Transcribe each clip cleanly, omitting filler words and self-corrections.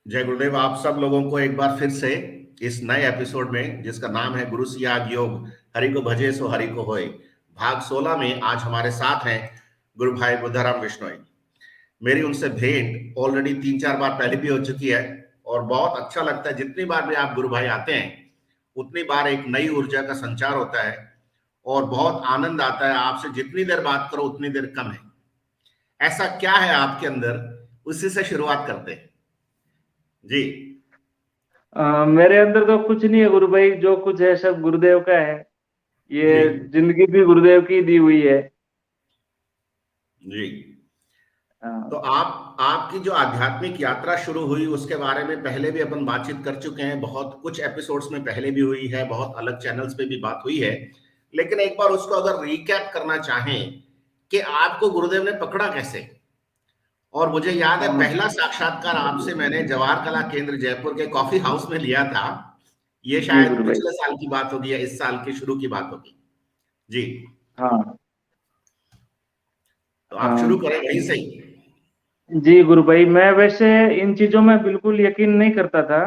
जय गुरुदेव। आप सब लोगों को एक बार फिर से इस नए एपिसोड में, जिसका नाम है गुरु सियाग योग, हरि को भजे सो हरि को होए, भाग 16 में आज हमारे साथ हैं गुरु भाई बुद्धाराम बिश्नोई। मेरी उनसे भेंट ऑलरेडी 3-4 बार पहले भी हो चुकी है और बहुत अच्छा लगता है। जितनी बार भी आप गुरु भाई आते हैं उतनी बार एक नई ऊर्जा का संचार होता है और बहुत आनंद आता है। आपसे जितनी देर बात करो उतनी देर कम है। ऐसा क्या है आपके अंदर, उसी से शुरुआत करते हैं जी। मेरे अंदर तो कुछ नहीं है गुरु भाई, जो कुछ है सब गुरुदेव का है। जी। ये जिंदगी भी गुरुदेव की दी हुई है। जी। अ, तो आप आपकी जो आध्यात्मिक यात्रा शुरू हुई उसके बारे में पहले भी अपन बातचीत कर चुके हैं, बहुत कुछ एपिसोड्स में पहले भी हुई है, बहुत अलग चैनल्स पे भी बात हुई है। लेकिन एक बार उसको अगर रिकैप करना चाहें कि आपको गुरुदेव ने पकड़ा कैसे। और मुझे याद है अ, पहला साक्षात्कार आपसे मैंने जवाहर कला केंद्र जयपुर के कॉफी हाउस में लिया था। ये जी शायद गुरु भाई। पिछले साल की बात होगी या इस साल के शुरू की बात होगी जी। हाँ। तो अ, आप शुरू करें वहीं से ही। जी गुरु भाई, मैं वैसे इन चीजों में बिल्कुल यकीन नहीं करता था।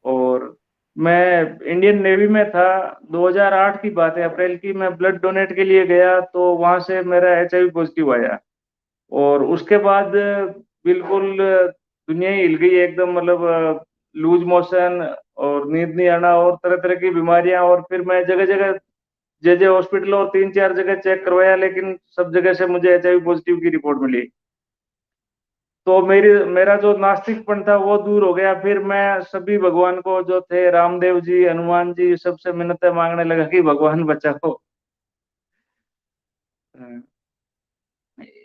और मैं इंडियन नेवी में था। 2008 की बात है, अप्रैल की। मैं ब्लड डोनेट के लिए गया तो वहां से मेरा HIV पॉजिटिव आया। और उसके बाद बिल्कुल दुनिया ही हिल गई एकदम। मतलब लूज मोशन और नींद नहीं आना और तरह तरह की बीमारियां। और फिर मैं जगह जगह जे जे हॉस्पिटल और 3-4 जगह चेक करवाया, लेकिन सब जगह से मुझे HIV पॉजिटिव की रिपोर्ट मिली। तो मेरा जो नास्तिकपन था वो दूर हो गया। फिर मैं सभी भगवान को, जो थे रामदेव जी, हनुमान जी, सबसे मिन्नतें मांगने लगा कि भगवान बचाओ।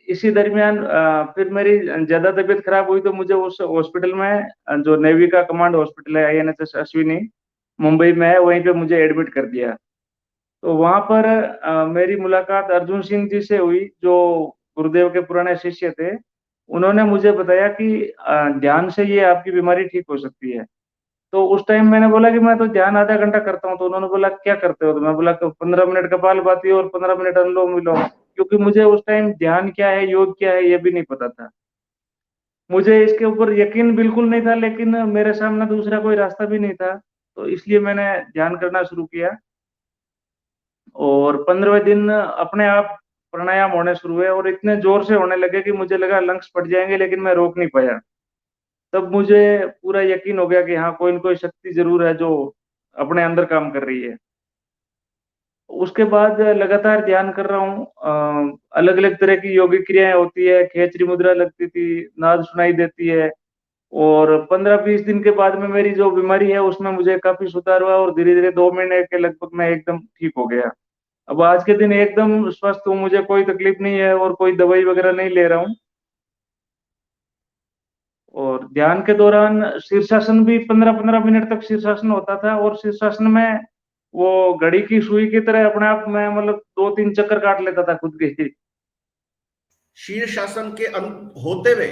इसी दरमियान फिर मेरी ज्यादा तबीयत खराब हुई तो मुझे उस हॉस्पिटल में, जो नेवी का कमांड हॉस्पिटल है, INHS अश्विनी, मुंबई में है, वहीं पे मुझे एडमिट कर दिया। तो वहां पर मेरी मुलाकात अर्जुन सिंह जी से हुई, जो गुरुदेव के पुराने शिष्य थे। उन्होंने मुझे बताया कि ध्यान से ये आपकी बीमारी ठीक हो सकती है। तो उस टाइम मैंने बोला कि मैं तो ध्यान आधा घंटा करता हूँ। तो उन्होंने बोला क्या करते हो? तो मैं बोला कि 15 मिनट कपालभाति और 15 मिनट अनुलोम विलोम। क्योंकि मुझे उस टाइम ध्यान क्या है, योग क्या है, ये भी नहीं पता था। मुझे इसके ऊपर यकीन बिल्कुल नहीं था, लेकिन मेरे सामने दूसरा कोई रास्ता भी नहीं था। तो इसलिए मैंने ध्यान करना शुरू किया। और 15वें दिन अपने आप प्राणायाम होने शुरू हुए और इतने जोर से होने लगे कि मुझे लगा लंग्स फट जाएंगे, लेकिन मैं रोक नहीं पाया। तब मुझे पूरा यकीन हो गया कि हाँ, कोई न कोई शक्ति जरूर है जो अपने अंदर काम कर रही है। उसके बाद लगातार ध्यान कर रहा हूँ। अलग अलग तरह की योगिक क्रियाएं होती है, खेचरी मुद्रा लगती थी, नाद सुनाई देती है। और 15-20 दिन के बाद में मेरी जो बीमारी है उसमें मुझे काफी सुधार हुआ और धीरे धीरे 2 महीने के लगभग मैं एकदम ठीक हो गया। अब आज के दिन एकदम स्वस्थ हूँ, मुझे कोई तकलीफ नहीं है और कोई दवाई वगैरह नहीं ले रहा हूँ। और ध्यान के दौरान शीर्षासन भी 15-15 मिनट तक शीर्षासन होता था। और शीर्षासन में वो घड़ी की सुई की तरह अपने आप में, मतलब 2-3 चक्कर काट लेता था खुद के। शीर्षासन के होते हुए।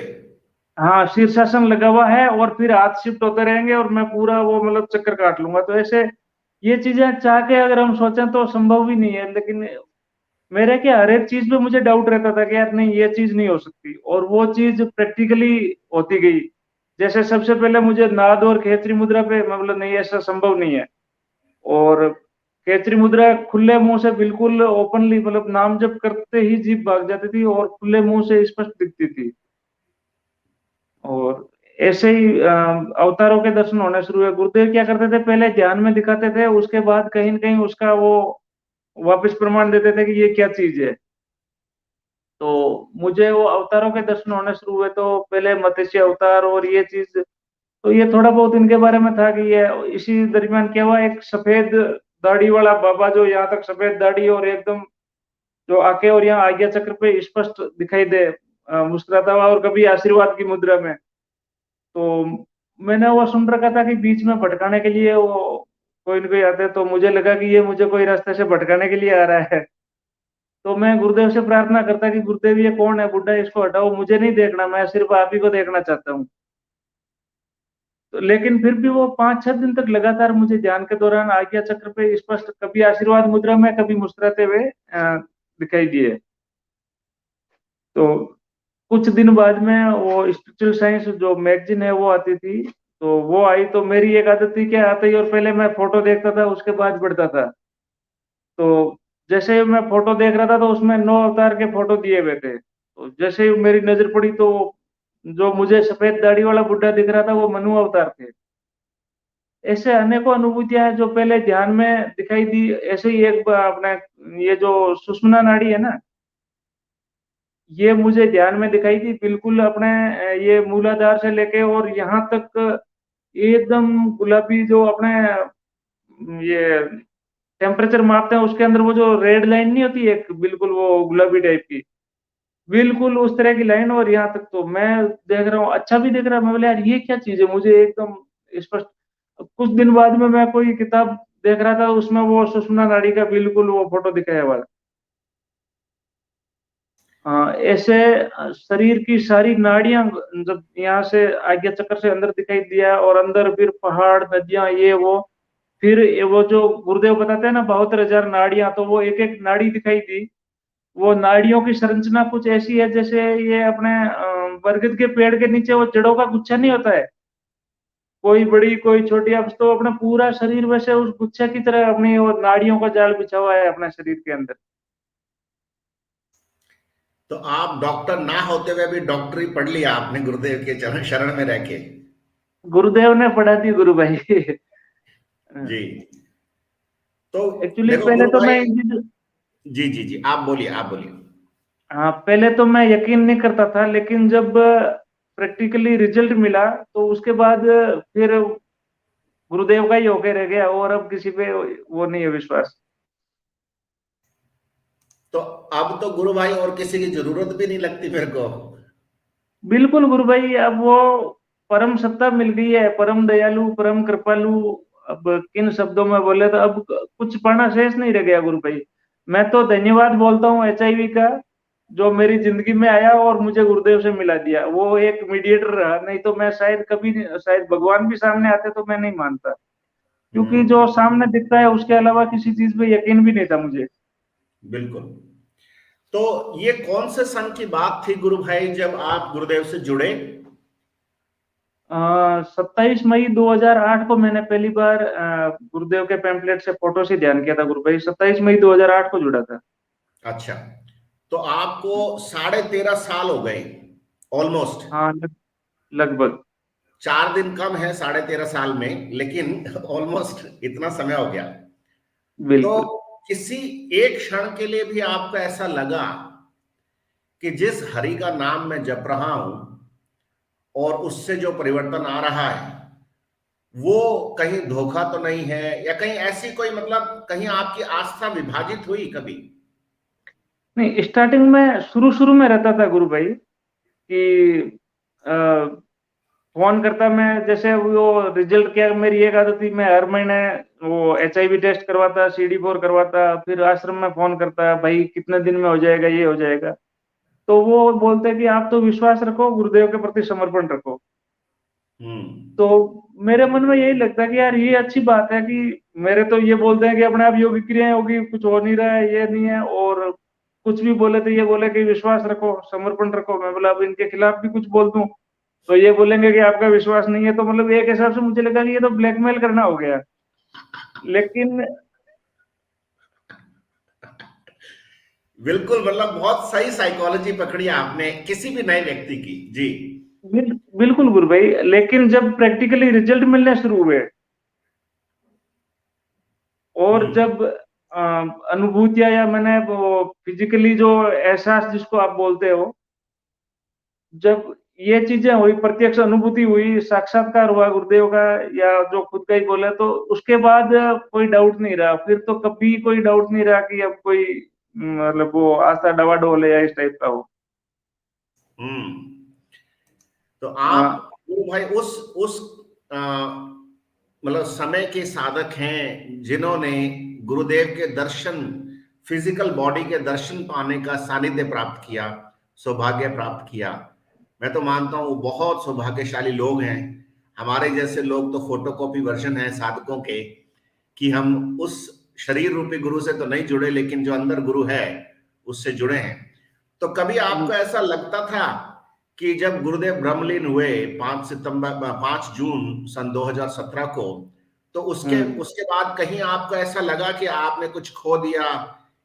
हाँ, शीर्षासन लगा हुआ है और फिर हाथ शिफ्ट होते रहेंगे और मैं पूरा वो मतलब चक्कर काट लूंगा। तो ऐसे ये चीजें चाह के अगर हम सोचें तो संभव भी नहीं है। लेकिन मेरे क्या, हर एक चीज पे मुझे डाउट रहता था कि यार नहीं, ये चीज नहीं हो सकती, और वो चीज प्रैक्टिकली होती गई। जैसे सबसे पहले मुझे नाद और खेचरी मुद्रा पे मतलब नहीं, ऐसा संभव नहीं है। और खेचरी मुद्रा खुले मुंह से बिल्कुल ओपनली, मतलब नाम जप करते ही जीभ भाग जाती थी और खुले मुंह से स्पष्ट दिखती थी। और ऐसे ही अवतारों के दर्शन होने शुरू हुए। गुरुदेव क्या करते थे, पहले ध्यान में दिखाते थे, उसके बाद कहीं न कहीं उसका वो वापस प्रमाण देते थे कि ये क्या चीज है। तो मुझे वो अवतारों के दर्शन होने शुरू हुए। तो पहले मत्स्य अवतार और ये चीज, तो ये थोड़ा बहुत इनके बारे में था कि ये। इसी दरमियान क्या हुआ, एक सफेद दाढ़ी वाला बाबा, जो यहाँ तक सफेद दाढ़ी और एकदम जो आके और यहाँ आज्ञा चक्र पे स्पष्ट दिखाई दे, मुस्कुराता हुआ और कभी आशीर्वाद की मुद्रा में। तो मैंने वो सुन रखा था कि बीच में भटकाने के लिए वो कोई न कोई आते, तो मुझे लगा कि ये मुझे कोई रास्ते से भटकाने के लिए आ रहा है। तो मैं गुरुदेव से प्रार्थना करता कि गुरुदेव ये कौन है बुड्ढा, इसको हटाओ, मुझे नहीं देखना, मैं सिर्फ आप ही को देखना चाहता हूँ। तो लेकिन फिर भी वो 5-6 दिन तक लगातार मुझे ध्यान के दौरान आज्ञा चक्र पे स्पष्ट, कभी आशीर्वाद मुद्रा में, कभी मुस्कुराते हुए दिखाई दिए। तो कुछ दिन बाद में वो स्पिरिचुअल साइंस जो मैगजीन है वो आती थी, तो वो आई, तो मेरी एक आदत थी क्या, आते ही और पहले मैं फोटो देखता था, उसके बाद पढ़ता था। तो जैसे ही मैं फोटो देख रहा था तो उसमें 9 अवतार के फोटो दिए हुए थे, तो जैसे ही मेरी नजर पड़ी तो जो मुझे सफेद दाढ़ी वाला बुड्ढा दिख रहा था वो मनु अवतार थे। ऐसे अनेकों अनुभूतियां हैं जो पहले ध्यान में दिखाई दी। ऐसे ही एक बार अपने ये जो सुषुम्ना नाड़ी है ना, ये मुझे ध्यान में दिखाई दी बिल्कुल अपने ये मूलाधार से लेके और यहाँ तक एकदम गुलाबी, जो अपने ये टेम्परेचर मापते हैं उसके अंदर वो जो रेड लाइन नहीं होती एक, बिल्कुल वो गुलाबी टाइप की, बिल्कुल उस तरह की लाइन। और यहाँ तक तो मैं देख रहा हूँ, अच्छा भी देख रहा हूँ, मैं बोला यार ये क्या चीज है, मुझे एकदम स्पष्ट। कुछ दिन बाद में मैं कोई किताब देख रहा था, उसमें वो सुषुम्ना नाड़ी का बिल्कुल वो फोटो दिखाया हुआ है। ऐसे शरीर की सारी नाड़ियां जब यहाँ से आज्ञा चक्र से अंदर दिखाई दिया, और अंदर फिर पहाड़, नदियां, ये वो, फिर ये वो जो गुरुदेव बताते हैं ना 72,000 नाड़ियां, तो वो एक एक नाड़ी दिखाई दी। वो नाड़ियों की संरचना कुछ ऐसी है जैसे ये अपने बरगद के पेड़ के नीचे वो जड़ों का गुच्छा नहीं होता है, कोई बड़ी कोई छोटी, अब तो अपना पूरा शरीर वैसे उस गुच्छे की तरह अपनी वो नाड़ियों का जाल बिछा हुआ है अपने शरीर के अंदर। तो आप डॉक्टर ना होते हुए भी डॉक्टरी पढ़ लिया आपने गुरुदेव के चरण शरण में रह के। गुरुदेव ने पढ़ा दी गुरु भाई। जी। तो एक्चुअली देखो पहले गुरु तो भाई, मैं इन चीजों, जी जी जी, आप बोलिए आप बोलिए। हाँ पहले तो मैं यकीन नहीं करता था, लेकिन जब प्रैक्टिकली रिजल्ट मिला तो उसके बाद फिर गुरुदेव का ही होके रह गया, और अब किसी पे वो नहीं है विश्वास। तो अब तो गुरु भाई और किसी की जरूरत भी नहीं लगती मेरे को। बिल्कुल गुरु भाई, अब वो परम सत्ता मिल गई है, परम दयालु, परम कृपालु। अब किन शब्दों में बोले तो अब कुछ पढ़ना शेष नहीं रह गया गुरु भाई। मैं तो धन्यवाद बोलता हूँ HIV का, जो मेरी जिंदगी में आया और मुझे गुरुदेव से मिला दिया। वो एक मीडिएटर रहा, नहीं तो मैं शायद कभी नहीं, शायद भगवान भी सामने आते तो मैं नहीं मानता, क्योंकि जो हम्म। सामने दिखता है उसके अलावा किसी चीज पे यकीन भी नहीं था मुझे। बिल्कुल। तो ये कौन से सन की बात थी गुरु भाई जब आप गुरुदेव से जुड़े? 27 मई 2008 को मैंने पहली बार गुरुदेव के पैम्पलेट से फोटो से ध्यान किया था गुरु भाई। 27 मई 2008 को जुड़ा था। अच्छा, तो आपको 13.5 साल हो गए ऑलमोस्ट। हाँ, लगभग। 4 दिन कम है 13.5 साल में, लेकिन ऑलमोस्ट इतना समय हो गया। तो बिल्कुल। किसी एक क्षण के लिए भी आपको ऐसा लगा कि जिस हरि का नाम मैं जप रहा हूं और उससे जो परिवर्तन आ रहा है वो कहीं धोखा तो नहीं है, या कहीं ऐसी कोई मतलब कहीं आपकी आस्था विभाजित हुई कभी? नहीं, स्टार्टिंग में शुरू शुरू में रहता था गुरु भाई कि अ, फोन करता मैं, जैसे वो रिजल्ट, क्या मेरी एक आदत थी, मैं हर महीने वो HIV टेस्ट करवाता, CD4 करवाता, फिर आश्रम में फोन करता, भाई कितने दिन में हो जाएगा, ये हो जाएगा। तो वो बोलते कि आप तो विश्वास रखो, गुरुदेव के प्रति समर्पण रखो। हम्म। तो मेरे मन में यही लगता है कि यार ये अच्छी बात है कि मेरे तो ये बोलते हैं कि अपने आप योगिक क्रियाएं होगी, कुछ हो नहीं रहा है, ये नहीं है, और कुछ भी बोले तो ये बोले कि विश्वास रखो, समर्पण रखो। मैं बोला अब इनके खिलाफ भी कुछ बोल दूं तो ये बोलेंगे कि आपका विश्वास नहीं है, तो मतलब एक हिसाब से मुझे लगा कि ये तो ब्लैकमेल करना हो गया। लेकिन बिल्कुल, मतलब बहुत सही साइकोलॉजी पकड़ी आपने किसी भी नए व्यक्ति की। जी। बिल्कुल गुरु भाई, लेकिन जब प्रैक्टिकली रिजल्ट मिलने शुरू हुए, और हम्म। जब अनुभूतियां, या मैंने वो फिजिकली जो एहसास जिसको आप बोलते हो, जब ये चीजें हुई, प्रत्यक्ष अनुभूति हुई, साक्षात्कार हुआ गुरुदेव का, या जो खुद का ही बोले, तो उसके बाद कोई डाउट नहीं रहा। फिर तो कभी कोई डाउट नहीं रहा कि अब कोई मतलब वो आस्था डवाडोल है या इस टाइप का हो। हम्म। तो आप हाँ, गुरु भाई उस अ, मतलब समय के साधक हैं जिन्होंने गुरुदेव के दर्शन, फिजिकल बॉडी के दर्शन पाने का सानिध्य प्राप्त किया, सौभाग्य प्राप्त किया। मैं तो मानता हूँ वो बहुत सौभाग्यशाली लोग हैं। हमारे जैसे लोग तो फोटोकॉपी वर्जन है साधकों के, कि हम उस शरीर रूपी गुरु से तो नहीं जुड़े, लेकिन जो अंदर गुरु है उससे जुड़े हैं। तो कभी आपको ऐसा लगता था कि जब गुरुदेव ब्रह्मलीन हुए 5 जून सन 2017 को, तो उसके हम्म। उसके बाद कहीं आपको ऐसा लगा कि आपने कुछ खो दिया,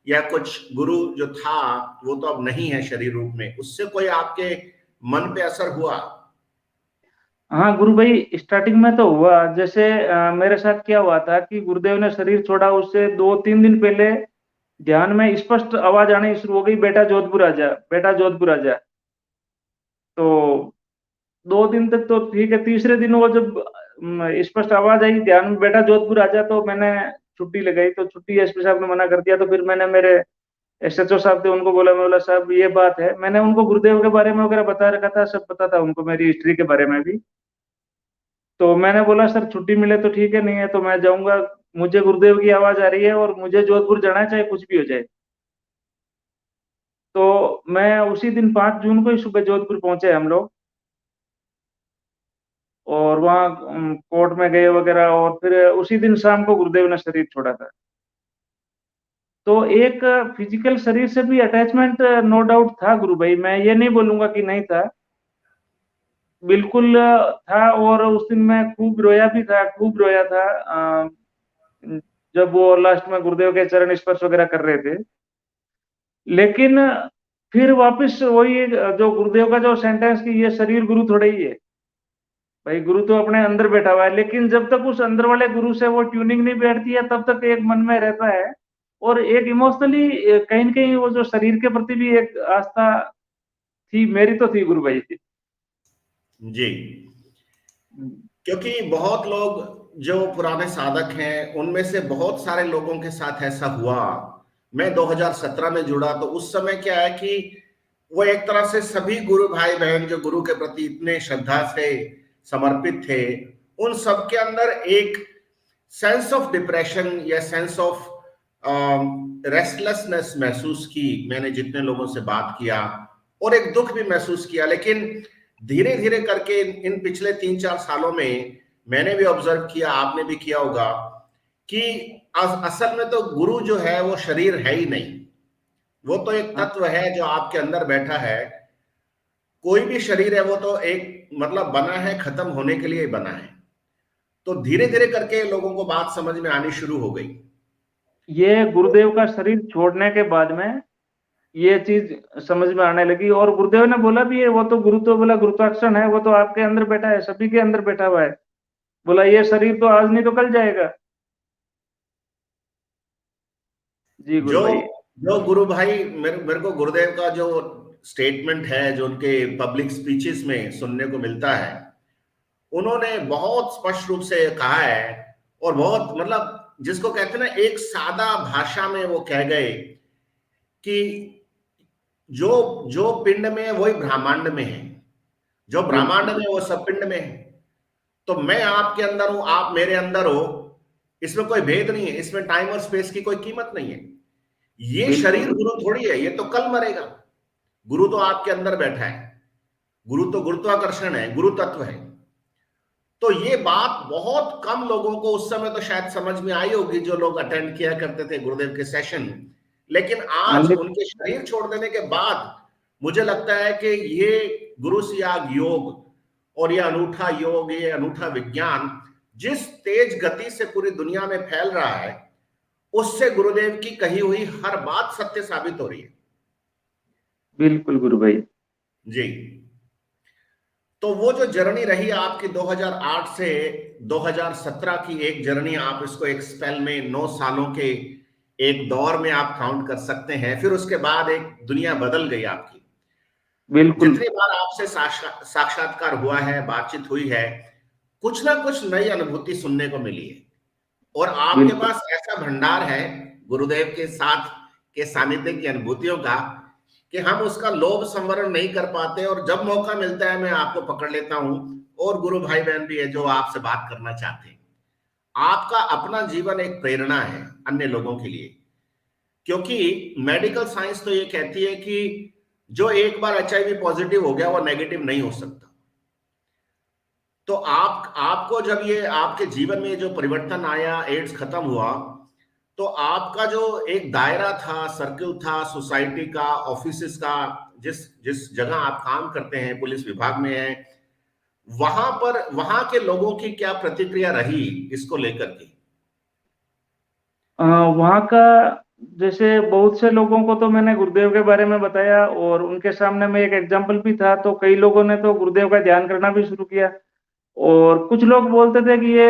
या कुछ गुरु जो था वो तो अब नहीं है शरीर रूप में, उससे कोई आपके मन पे असर हुआ? हाँ गुरु भाई, स्टार्टिंग में तो हुआ। जैसे मेरे साथ क्या हुआ था कि गुरुदेव ने शरीर छोड़ा, उससे 2-3 दिन पहले ध्यान में स्पष्ट आवाज आनी शुरू हो गई, बेटा जोधपुर आजा, बेटा जोधपुर आजा। तो 2 दिन तक तो ठीक है, तीसरे दिन वो जब स्पष्ट आवाज आई ध्यान में, बेटा जोधपुर आजा, तो मैंने छुट्टी लगाई। तो छुट्टी एसपी साहब ने मना कर दिया। तो फिर मैंने मेरे एसएचओ साहब थे, उनको बोला, मैं बोला साहब ये बात है। मैंने उनको गुरुदेव के बारे में वगैरह बता रखा था, सब पता था उनको, मेरी हिस्ट्री के बारे में भी। तो मैंने बोला सर छुट्टी मिले तो ठीक है, नहीं है तो मैं जाऊंगा। मुझे गुरुदेव की आवाज आ रही है और मुझे जोधपुर जाना है, चाहे कुछ भी हो जाए। तो मैं उसी दिन 5 जून को ही सुबह जोधपुर पहुंचे हम लोग, और वहाँ कोर्ट में गए वगैरह, और फिर उसी दिन शाम को गुरुदेव ने शरीर छोड़ा था। तो एक फिजिकल शरीर से भी अटैचमेंट नो डाउट था गुरु भाई, मैं ये नहीं बोलूंगा कि नहीं था, बिल्कुल था। और उस दिन मैं खूब रोया भी था, खूब रोया था। जब वो लास्ट में गुरुदेव के चरण स्पर्श वगैरह कर रहे थे। लेकिन फिर वापस वही जो गुरुदेव का जो सेंटेंस कि ये शरीर गुरु थोड़े ही है, भाई गुरु तो अपने अंदर बैठा हुआ है। लेकिन जब तक उस अंदर वाले गुरु से वो ट्यूनिंग नहीं बैठती है, तब तक एक मन में रहता है। और एक इमोशनली कहीं न कहीं वो जो शरीर के प्रति भी एक आस्था थी, मेरी तो थी गुरु भाई थी। जी, क्योंकि बहुत लोग जो पुराने साधक हैं, उनमें से बहुत सारे लोगों के साथ ऐसा हुआ। मैं 2017 में जुड़ा, तो उस समय क्या है कि वो एक तरह से सभी गुरु भाई बहन जो गुरु के प्रति इतने श्रद्धा से समर्पित थे, उन सब के अंदर एक सेंस ऑफ डिप्रेशन या सेंस ऑफ रेस्टलेसनेस महसूस की, मैंने जितने लोगों से बात किया, और एक दुख भी महसूस किया। लेकिन धीरे धीरे करके इन पिछले 3-4 सालों में मैंने भी ऑब्जर्व किया, आपने भी किया होगा, कि असल में तो गुरु जो है वो शरीर है ही नहीं, वो तो एक हाँ, तत्व है जो आपके अंदर बैठा है। कोई भी शरीर है वो तो एक मतलब बना है खत्म होने के लिए बना है। तो धीरे धीरे करके लोगों को बात समझ में आनी शुरू हो गई। ये गुरुदेव का शरीर छोड़ने के बाद में ये चीज समझ में आने लगी। और गुरुदेव ने बोला भी है, वो तो गुरु तो बोला गुरुत्वाकर्षण है, वो तो आपके अंदर बैठा है, सभी के अंदर बैठा हुआ है। बोला ये शरीर तो आज नहीं तो कल जाएगा। जी गुरु जो भाई। जो गुरु भाई, मेरे को गुरुदेव का जो स्टेटमेंट है, जो उनके पब्लिक स्पीचेस में सुनने को मिलता है, उन्होंने बहुत स्पष्ट रूप से कहा है, और बहुत मतलब जिसको कहते हैं ना, एक सादा भाषा में वो कह गए कि जो जो पिंड में है वही ब्रह्मांड में है, जो ब्रह्मांड बिल्कुल। में है वो सब पिंड में है। तो मैं आपके अंदर हूं, आप मेरे अंदर हो, इसमें कोई भेद नहीं है, इसमें टाइम और स्पेस की कोई कीमत नहीं है। ये शरीर बिल्कुल। गुरु थोड़ी है, ये तो कल मरेगा। गुरु तो आपके अंदर बैठा है, गुरु तो गुरुत्वाकर्षण है, गुरु तत्व है। तो ये बात बहुत कम लोगों को उस समय तो शायद समझ में आई होगी, जो लोग अटेंड किया करते थे गुरुदेव के सेशन। लेकिन हाँ, आज उनके शरीर छोड़ देने के बाद मुझे लगता है कि ये गुरु सियाग योग और ये अनूठा योग, ये अनूठा विज्ञान जिस तेज गति से पूरी दुनिया में फैल रहा है, उससे गुरुदेव की कही हुई हर बात सत्य साबित हो रही है। बिल्कुल गुरु भाई। जी। तो वो जो जर्नी रही आपकी 2008 से 2017 की, एक जर्नी, आप इसको एक स्पेल में 9 सालों के एक दौर में आप काउंट कर सकते हैं। फिर उसके बाद एक दुनिया बदल गई आपकी। बिल्कुल। जितनी बार आपसे साक्षात्कार हुआ है, बातचीत हुई है, कुछ ना कुछ नई अनुभूति सुनने को मिली है। और आपके बिल्कुल। पास ऐसा भंडार है गुरुदेव के साथ के सानिध्य की अनुभूतियों का, कि हम उसका लोभ संवरण नहीं कर पाते, और जब मौका मिलता है मैं आपको पकड़ लेता हूं। और गुरु भाई बहन भी है जो आपसे बात करना चाहते हैं। आपका अपना जीवन एक प्रेरणा है अन्य लोगों के लिए, क्योंकि मेडिकल साइंस तो ये कहती है कि जो एक बार एचआईवी पॉजिटिव हो गया वो नेगेटिव नहीं हो सकता। तो आपको जब ये आपके जीवन में जो परिवर्तन आया, एड्स खत्म हुआ, तो आपका जो एक दायरा था, सर्कल था, सोसाइटी का, ऑफिसेस का, जिस जिस जगह आप काम करते हैं, पुलिस विभाग में है, वहां पर वहां के लोगों की क्या प्रतिक्रिया रही इसको लेकर के? वहाँ का, जैसे बहुत से लोगों को तो मैंने गुरुदेव के बारे में बताया और उनके सामने मैं एक एग्जाम्पल भी था, तो कई लोगों ने तो गुरुदेव का ध्यान करना भी शुरू किया। और कुछ लोग बोलते थे कि ये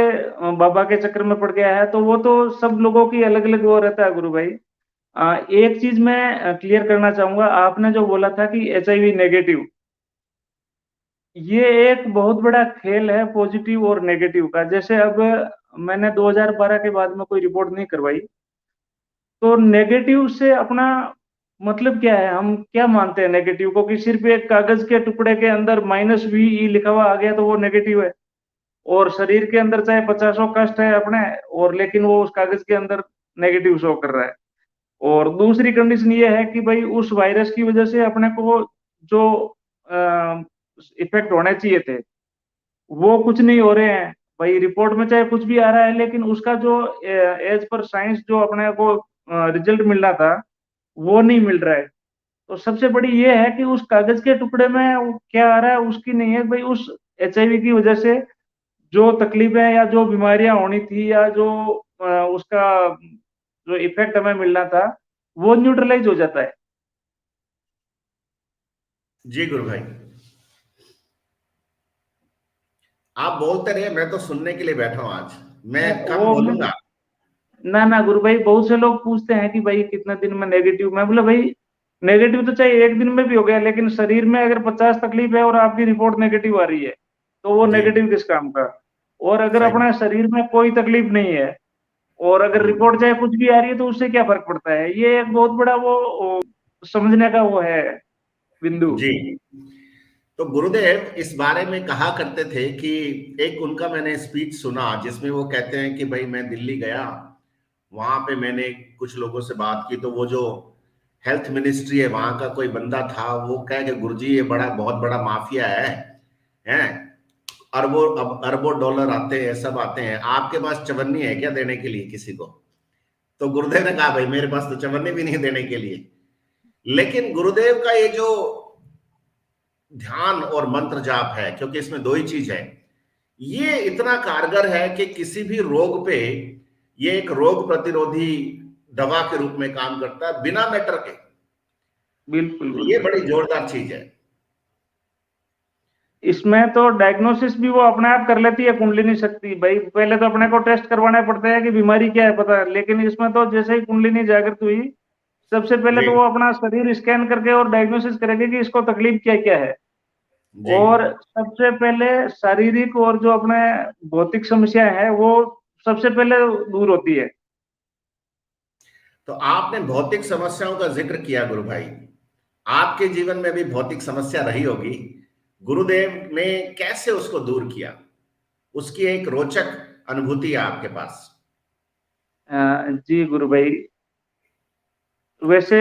बाबा के चक्कर में पड़ गया है, तो वो तो सब लोगों की अलग अलग वो रहता है गुरु भाई। एक चीज मैं क्लियर करना चाहूंगा, आपने जो बोला था कि HIV नेगेटिव, ये एक बहुत बड़ा खेल है पॉजिटिव और नेगेटिव का। जैसे अब मैंने 2012 के बाद में कोई रिपोर्ट नहीं करवाई, तो नेगेटिव से अपना मतलब क्या है, हम क्या मानते हैं नेगेटिव को, कि सिर्फ एक कागज के टुकड़े के अंदर -VE लिखा हुआ आ गया तो वो नेगेटिव है। और शरीर के अंदर चाहे 50 कष्ट है अपने, और लेकिन वो उस कागज के अंदर नेगेटिव शो कर रहा है। और दूसरी कंडीशन ये है कि भाई उस वायरस की वजह से अपने को जो इफेक्ट होने चाहिए थे, वो कुछ नहीं हो रहे हैं। भाई रिपोर्ट में चाहे कुछ भी आ रहा है, लेकिन उसका जो एज पर साइंस जो अपने को रिजल्ट मिल रहा था, वो नहीं मिल रहा है। तो सबसे बड़ी ये है कि उस कागज के टुकड़े में वो क्या आ रहा है उसकी नहीं है भाई, उस HIV की वजह से जो तकलीफें या जो बीमारियां होनी थी या जो उसका जो इफेक्ट हमें मिलना था, वो न्यूट्रलाइज हो जाता है। जी गुरु भाई, आप बोलते रहे, मैं तो सुनने के लिए बैठा हूं आज। मैं कम वो बोलूंगा। ना ना गुरु भाई, बहुत से लोग पूछते हैं कि भाई कितने दिन में नेगेटिव, मैं बोला भाई नेगेटिव तो चाहे एक दिन में भी हो गया, लेकिन शरीर में अगर 50 तकलीफ है और आपकी रिपोर्ट नेगेटिव आ रही है, तो वो जी, नेगेटिव किस काम का। और अगर सही। अपने शरीर में कोई तकलीफ नहीं है और अगर रिपोर्ट चाहे कुछ भी आ रही है, तो उससे क्या फर्क पड़ता है। ये एक बहुत बड़ा वो समझने का वो है बिंदु। जी, तो गुरुदेव इस बारे में कहा करते थे कि एक उनका मैंने स्पीच सुना जिसमें वो कहते हैं कि भाई मैं दिल्ली गया, वहां पे मैंने कुछ लोगों से बात की, तो वो जो हेल्थ मिनिस्ट्री है वहां का कोई बंदा था, वो कहे कि गुरुजी ये बड़ा बहुत बड़ा माफिया है, अरबों अब अरबों डॉलर आते हैं, सब आते हैं, आपके पास चवन्नी है क्या देने के लिए किसी को? तो गुरुदेव ने कहा भाई मेरे पास तो चवन्नी भी नहीं देने के लिए। लेकिन गुरुदेव का ये जो ध्यान और मंत्र जाप है, क्योंकि इसमें दो ही चीज है, ये इतना कारगर है कि किसी भी रोग पे ये एक रोग प्रतिरोधी दवा के रूप में काम करता है बिना मैटर के। बिल्कुल तो गुरु ये भाई। बड़ी जोरदार चीज है। इसमें तो डायग्नोसिस भी वो अपने आप कर लेती है कुंडलिनी शक्ति। भाई पहले तो अपने को टेस्ट करवाना पड़ता है कि बीमारी क्या है पता है, लेकिन इसमें तो जैसे ही कुंडलिनी जागृत हुई, सबसे पहले जी, तो वो अपना शरीर स्कैन करके और डायग्नोसिस करेगी कि इसको तकलीफ क्या क्या है। जी। और सबसे पहले शारीरिक और जो अपने भौतिक समस्या है वो सबसे पहले दूर होती है। तो आपने भौतिक समस्याओं का जिक्र किया गुरु भाई, आपके जीवन में भी भौतिक समस्या रही होगी, गुरुदेव ने कैसे उसको दूर किया? उसकी एक रोचक अनुभूति है आपके पास। जी गुरु भाई। वैसे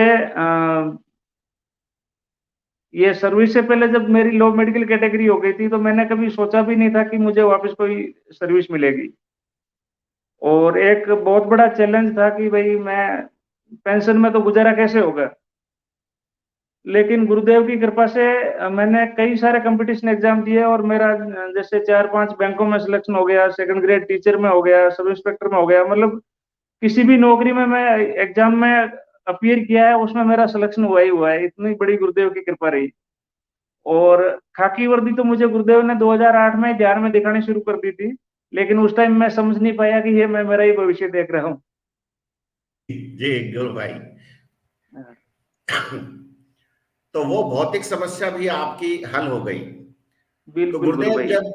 ये सर्विस से पहले जब मेरी लो मेडिकल कैटेगरी हो गई थी, तो मैंने कभी सोचा भी नहीं था कि मुझे वापस कोई सर्विस मिलेगी। और एक बहुत बड़ा चैलेंज था कि भाई मैं पेंशन में तो गुजारा कैसे होगा। लेकिन गुरुदेव की कृपा से मैंने कई सारे कंपटीशन एग्जाम दिए और मेरा जैसे 4-5 बैंकों में सिलेक्शन हो गया, सेकंड ग्रेड टीचर में हो गया, सब इंस्पेक्टर में हो गया। मतलब किसी भी नौकरी में मैं एग्जाम में अपीयर किया है, उसमें मेरा सिलेक्शन हुआ है। इतनी बड़ी गुरुदेव की कृपा रही। और खाकी वर्दी तो मुझे गुरुदेव ने 2008 में ध्यान में दिखानी शुरू कर दी थी, लेकिन उस टाइम मैं समझ नहीं पाया कि ये मैं मेरा ही भविष्य देख रहा हूँ। जी गुरु भाई। तो वो भौतिक समस्या भी आपकी हल हो गई। तो बिल्कुल गुरु गुरुदेव भाई। जब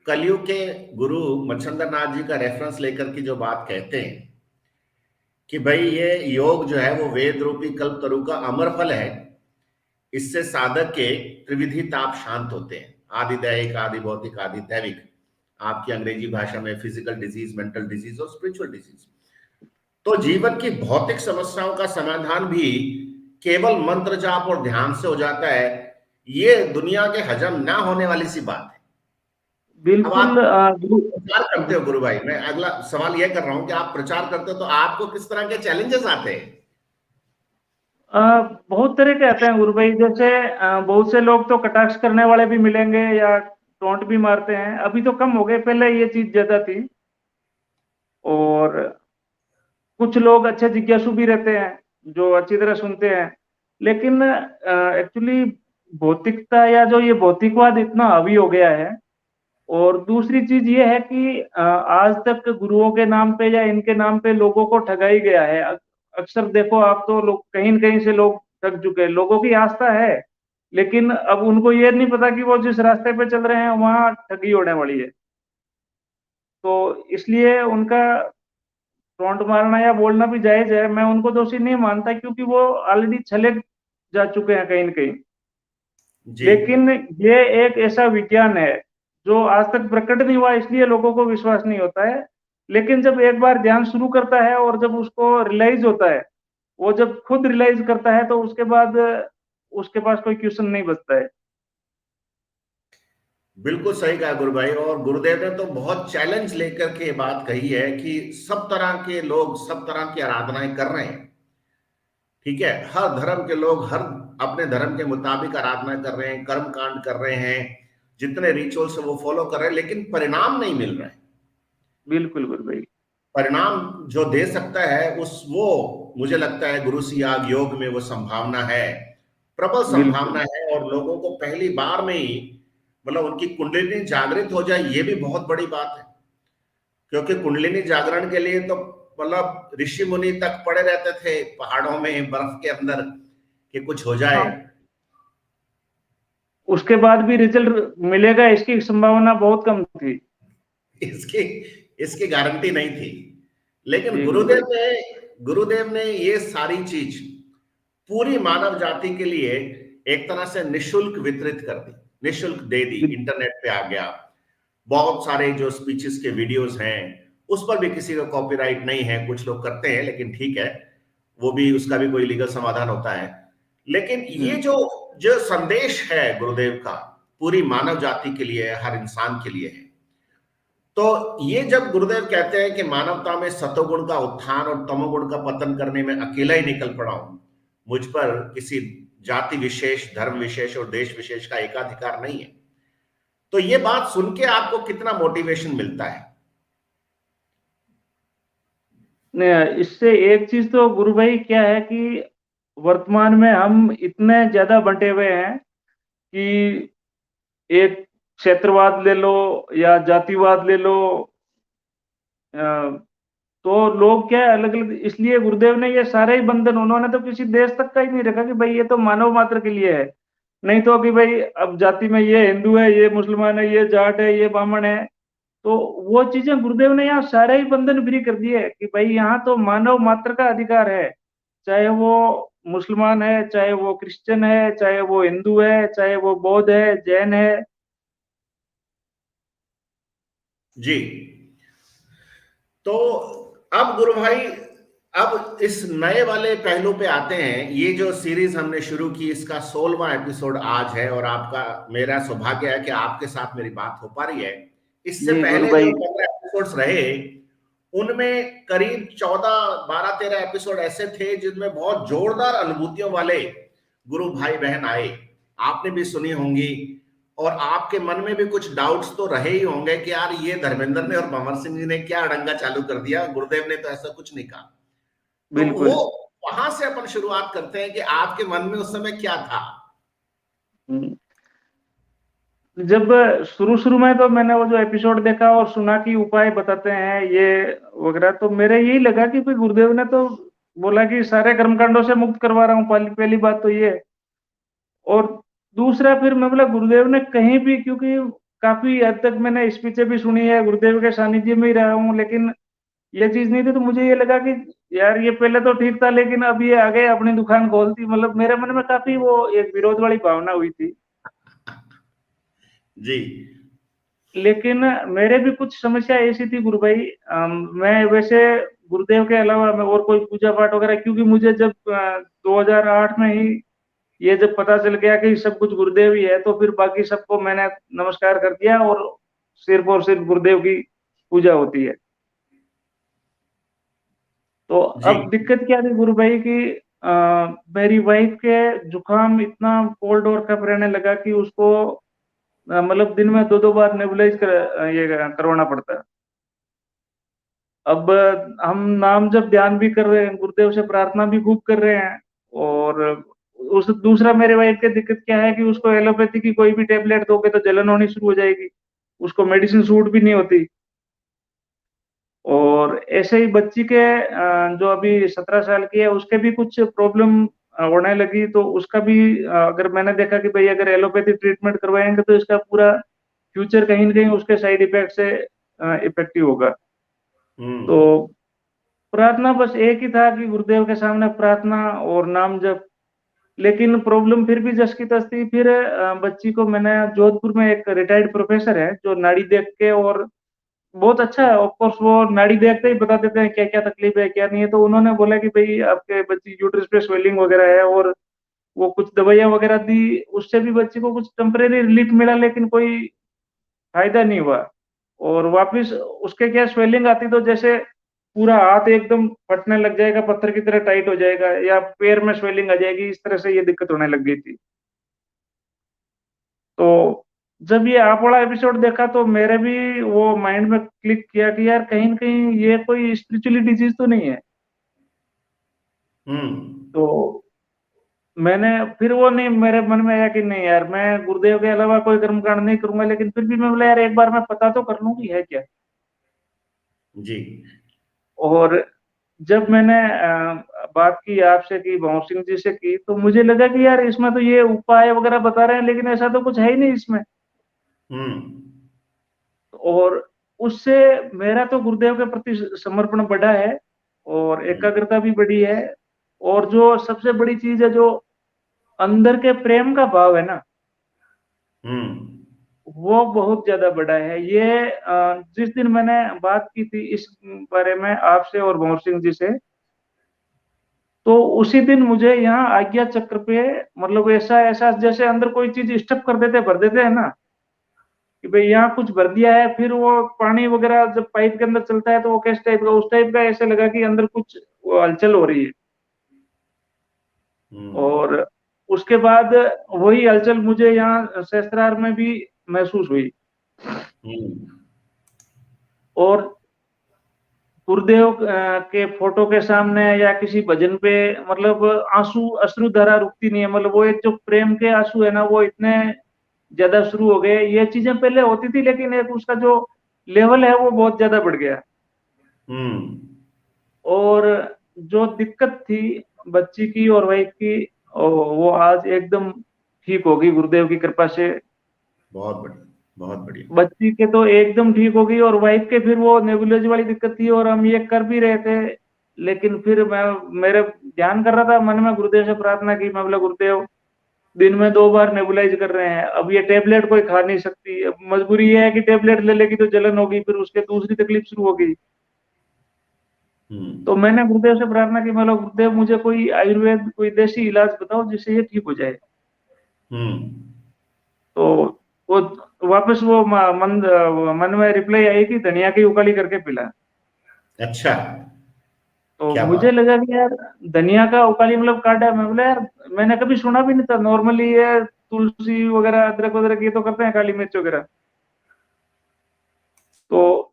कलयुग के गुरु मच्छिंद्र नाथ जी का रेफरेंस लेकर की जो बात कहते हैं कि भाई ये योग जो है वो वेद रूपी कल्प तरु का अमर फल है, इससे साधक के त्रिविधि ताप शांत होते हैं, आदि दैहिक, आदि भौतिक, आदि दैविक, आपकी अंग्रेजी भाषा में फिजिकल डिजीज, मेंटल डिजीज और स्पिरिचुअल डिजीज। तो जीवन की भौतिक समस्याओं का समाधान भी केवल मंत्र जाप और ध्यान से हो जाता है। ये दुनिया के हजम ना होने वाली सी बात है। अब आप बिल्कुल प्रचार करते हो गुरु भाई, मैं अगला सवाल यह कर रहा हूं कि आप प्रचार करते हो तो आपको किस तरह के चैलेंजेस आते हैं? अ, बहुत तरह के आते हैं गुरु भाई, जैसे बहुत से लोग तो कटाक्ष करने वाले भी मिलेंगे या टोंट भी मारते हैं। अभी तो कम हो गए, पहले ये चीज ज्यादा थी। और कुछ लोग अच्छे जिज्ञासु भी रहते हैं जो अच्छी तरह सुनते हैं। लेकिन एक्चुअली भौतिकता या जो ये भौतिकवाद इतना हावी हो गया है। और दूसरी चीज ये है कि आज तक गुरुओं के नाम पे या इनके नाम पे लोगों को ठगाई गया है। अक्सर देखो आप, तो लोग कहीं न कहीं से लोग ठग चुके हैं। लोगों की आस्था है, लेकिन अब उनको ये नहीं पता कि वो जिस रास्ते पे चल रहे हैं वहाँ ठगी होने वाली है। तो इसलिए उनका टोंट मारना या बोलना भी जायज है। मैं उनको दोषी नहीं मानता, क्योंकि वो ऑलरेडी छले जा चुके हैं कहीं न कहीं। जी लेकिन ये एक ऐसा विज्ञान है जो आज तक प्रकट नहीं हुआ, इसलिए लोगों को विश्वास नहीं होता है। लेकिन जब एक बार ध्यान शुरू करता है और जब उसको रियलाइज होता है, वो जब खुद रियलाइज करता है, तो उसके बाद उसके पास कोई क्वेश्चन नहीं बचता है। बिल्कुल सही कहा गुरु भाई। और गुरुदेव ने तो बहुत चैलेंज लेकर के बात कही है कि सब तरह के लोग सब तरह की आराधनाएं कर रहे हैं। ठीक है, हर धर्म के लोग हर अपने धर्म के मुताबिक आराधना कर रहे हैं, कर्म कांड कर रहे हैं, जितने रिचुअल्स है वो फॉलो कर रहे हैं, लेकिन परिणाम नहीं मिल रहा है। बिल्कुल गुरु भाई। परिणाम जो दे सकता है उस वो मुझे लगता है गुरु सी याग योग में वो संभावना है, प्रबल बिल्कुल। संभावना है। और लोगों को पहली बार में ही मतलब उनकी कुंडलिनी जागृत हो जाए, ये भी बहुत बड़ी बात है। क्योंकि कुंडलिनी जागरण के लिए तो मतलब ऋषि मुनि तक पड़े रहते थे पहाड़ों में बर्फ के अंदर कि कुछ हो जाए। हाँ, उसके बाद भी रिजल्ट मिलेगा इसकी संभावना बहुत कम थी। इसकी इसकी गारंटी नहीं थी। लेकिन जी गुरु भाई। गुरुदेव ने ये सारी चीज पूरी मानव जाति के लिए एक तरह से निशुल्क वितरित कर दी, निशुल्क दे दी। बिल- इंटरनेट पे आ गया, बहुत सारे जो स्पीचेस के वीडियोस हैं उस पर भी किसी का कॉपीराइट नहीं है। कुछ लोग करते हैं लेकिन ठीक है, वो भी उसका भी कोई लीगल समाधान होता है। लेकिन ये हम्म, जो जो संदेश है गुरुदेव का, पूरी मानव जाति के लिए, हर इंसान के लिए है। तो ये जब गुरुदेव कहते हैं कि मानवता में सतोगुण का उत्थान और तमोगुण का पतन करने में अकेला ही निकल पड़ा हूं, मुझ पर किसी जाति विशेष, धर्म विशेष और देश विशेष का एकाधिकार नहीं है, तो ये बात सुन के आपको कितना मोटिवेशन मिलता है? इससे एक चीज तो गुरु भाई क्या है कि वर्तमान में हम इतने ज्यादा बंटे हुए हैं कि एक क्षेत्रवाद ले लो या जातिवाद ले लो। अ, तो लोग क्या है, अलग अलग, इसलिए गुरुदेव ने ये सारे ही बंधन, उन्होंने तो किसी देश तक का ही नहीं रखा कि भाई ये तो मानव मात्र के लिए है। नहीं तो कि भाई अब जाति में ये हिंदू है, ये मुसलमान है, ये जाट है, ये ब्राह्मण है। तो वो चीजें गुरुदेव ने यहाँ सारे ही बंधन फ्री कर दिए कि भाई यहाँ तो मानव मात्र का अधिकार है। चाहे वो मुसलमान है, चाहे वो क्रिश्चियन है, चाहे वो हिंदू है, चाहे वो बौद्ध है, जैन है। जी। तो अब गुरु भाई, अब इस नए वाले पहलू पे आते हैं। ये जो सीरीज हमने शुरू की, इसका 16वां एपिसोड आज है और आपका मेरा सौभाग्य है कि आपके साथ मेरी बात हो पा रही है। इससे जी गुरु पहले जो भाई। 15 एपिसोड्स रहे, उनमें करीब 14 12 13 एपिसोड ऐसे थे जिनमें बहुत जोरदार अनुभूतियों वाले गुरु भाई बहन आए। आपने भी सुनी होंगी और आपके मन में भी कुछ डाउट्स तो रहे ही होंगे कि यार ये धर्मेंद्र ने और भंवर सिंह जी ने क्या अड़ंगा चालू कर दिया, गुरुदेव ने तो ऐसा कुछ नहीं कहा। तो वो बिल्कुल। वहां से अपन शुरुआत करते हैं कि आपके मन में उस समय क्या था? हम्म। जब शुरू शुरू में तो मैंने वो जो एपिसोड देखा और सुना कि उपाय बताते हैं ये वगैरह, तो मेरे यही लगा कि भाई गुरुदेव ने तो बोला कि सारे कर्मकांडों से मुक्त करवा रहा हूँ, पहली पहली बात तो ये। और दूसरा फिर मैं बोला गुरुदेव ने कहीं भी, क्योंकि काफी हद तक मैंने स्पीचें भी सुनी है, गुरुदेव के सानिध्य में ही रहा हूँ, लेकिन ये चीज नहीं थी। तो मुझे ये लगा कि यार ये पहले तो ठीक था, लेकिन अब ये आगे अपनी दुकान खोलती, मतलब मेरे मन में काफी वो एक विरोध वाली भावना हुई थी। जी लेकिन मेरे भी कुछ समस्या ऐसी थी गुरु भाई। मैं वैसे गुरुदेव के अलावा मैं और कोई पूजा पाठ वगैरह, क्योंकि मुझे जब 2008 में ही ये जब पता चल गया कि सब कुछ गुरुदेव ही है, तो फिर बाकी सबको मैंने नमस्कार कर दिया और सिर्फ गुरुदेव की पूजा होती है। तो जी अब दिक्कत क्या थी गुरु भाई की मेरी वाइफ के जुकाम इतना कोल्ड और कफ रहने लगा कि उसको मतलब दिन में दो दो बार नेबुलाइज ये करवाना पड़ता है। अब हम नाम जब ध्यान भी कर रहे हैं, गुरुदेव से प्रार्थना भी खूब कर रहे हैं, और उस दूसरा मेरे वाइफ की दिक्कत क्या है कि उसको एलोपैथी की कोई भी टेबलेट दोगे तो जलन होनी शुरू हो जाएगी, उसको मेडिसिन सूट भी नहीं होती। और ऐसे ही बच्ची के जो अभी 17 साल की है उसके भी कुछ प्रॉब्लम होने लगी, तो उसका भी अगर मैंने देखा कि भाई अगर एलोपैथी ट्रीटमेंट करवाएंगे तो इसका पूरा फ्यूचर कहीं ना कहीं उसके साइड इफेक्ट से इफेक्टिव होगा। तो हम्म। प्रार्थना बस एक ही था कि गुरुदेव के सामने प्रार्थना और नाम जप। लेकिन प्रॉब्लम फिर भी जस की तस थी। फिर बच्ची को मैंने, जोधपुर में एक रिटायर्ड प्रोफेसर है जो नाड़ी देख के, और बहुत अच्छा है, ऑफ कोर्स वो नाड़ी देखते ही बता देते हैं क्या क्या तकलीफ है क्या नहीं है। तो उन्होंने बोला कि भाई आपके बच्ची यूट्रस पे स्वेलिंग वगैरह है, और वो कुछ दवाइयां वगैरह दी, उससे भी बच्ची को कुछ टेम्परेरी रिलीफ मिला, लेकिन कोई फायदा नहीं हुआ। और वापस उसके क्या स्वेलिंग आती तो जैसे पूरा हाथ एकदम फटने लग जाएगा, पत्थर की तरह टाइट हो जाएगा, या पैर में स्वेलिंग आ जाएगी, इस तरह से ये दिक्कत होने लग गई थी। तो जब ये आप वाला एपिसोड देखा तो मेरे भी वो माइंड में क्लिक किया कि यार कहीं न कहीं ये कोई स्पिरिचुअली डिजीज तो नहीं है। हम्म। तो मैंने फिर वो नहीं, मेरे मन में आया कि नहीं यार, मैं गुरुदेव के अलावा कोई कर्मकांड नहीं करूंगा, लेकिन फिर भी मैं बोला यार एक बार मैं पता तो कर लूं कि है क्या। जी। और जब मैंने बात की आपसे, की भंवर सिंह जी से की, तो मुझे लगा कि यार इसमें तो ये उपाय वगैरह बता रहे हैं, लेकिन ऐसा तो कुछ है ही नहीं इसमें। हम्म। और उससे मेरा तो गुरुदेव के प्रति समर्पण बढ़ा है, और हम्म। एकाग्रता भी बढ़ी है। और जो सबसे बड़ी चीज है, जो अंदर के प्रेम का भाव है ना, हम्म। वो बहुत ज्यादा बड़ा है। ये जिस दिन मैंने बात की थी इस बारे में आपसे और भंवर सिंह जी से, तो उसी दिन मुझे यहाँ आज्ञा चक्र पे, मतलब ऐसा ऐसा जैसे अंदर कोई चीज स्टफ कर देते, भर देते हैं ना, कि भाई यहाँ कुछ भर दिया है, फिर वो पानी वगैरह जब पाइप के अंदर चलता है तो वो किस टाइप का, उस टाइप का ऐसे लगा कि अंदर कुछ वो हलचल हो रही है। हम्म। और उसके बाद वही हलचल मुझे यहाँ सहस्त्रार में भी महसूस हुई। हम्म। और गुरुदेव के फोटो के सामने या किसी भजन पे, मतलब आंसू, अश्रुधारा रुकती नहीं है। मतलब वो एक जो प्रेम के आंसू है ना, वो इतने ज्यादा शुरू हो गए। ये चीजें पहले होती थी, लेकिन एक उसका जो लेवल है वो बहुत ज्यादा बढ़ गया। हम्म। और जो दिक्कत थी बच्ची की और वाइफ की, वो आज एकदम ठीक होगी गुरुदेव की कृपा से। बहुत बढ़िया, बहुत बढ़िया। बच्ची के तो एकदम ठीक हो गई, और वाइफ के फिर वो नेबुलाइज वाली दिक्कत थी, और हम ये कर भी रहे थे। लेकिन फिर मैं, मेरे ध्यान कर रहा था मन में, गुरुदेव से प्रार्थना की, मैं बोला गुरुदेव दिन में दो बार नेबुलाइज कर रहे हैं, अब ये टेबलेट कोई खा नहीं सकती, अब मजबूरी ये है कि टेबलेट ले लेगी तो जलन होगी, फिर उसके दूसरी तकलीफ शुरू होगी। हम्म। तो मैंने गुरुदेव से प्रार्थना की, मतलब गुरुदेव मुझे कोई आयुर्वेद, कोई देसी इलाज बताओ जिससे ये ठीक हो जाए। हम्म। तो वो वापस वो मन में रिप्लाई आई कि धनिया की उकाली करके पिला। अच्छा। तो क्या मुझे बात। लगा कि यार धनिया का उकाली मतलब काढ़ा, मैं बोला यार मैंने कभी सुना भी नहीं था। नॉर्मली ये तुलसी वगैरह, अदरक वगैरह ये तो करते हैं, काली मिर्च वगैरह। तो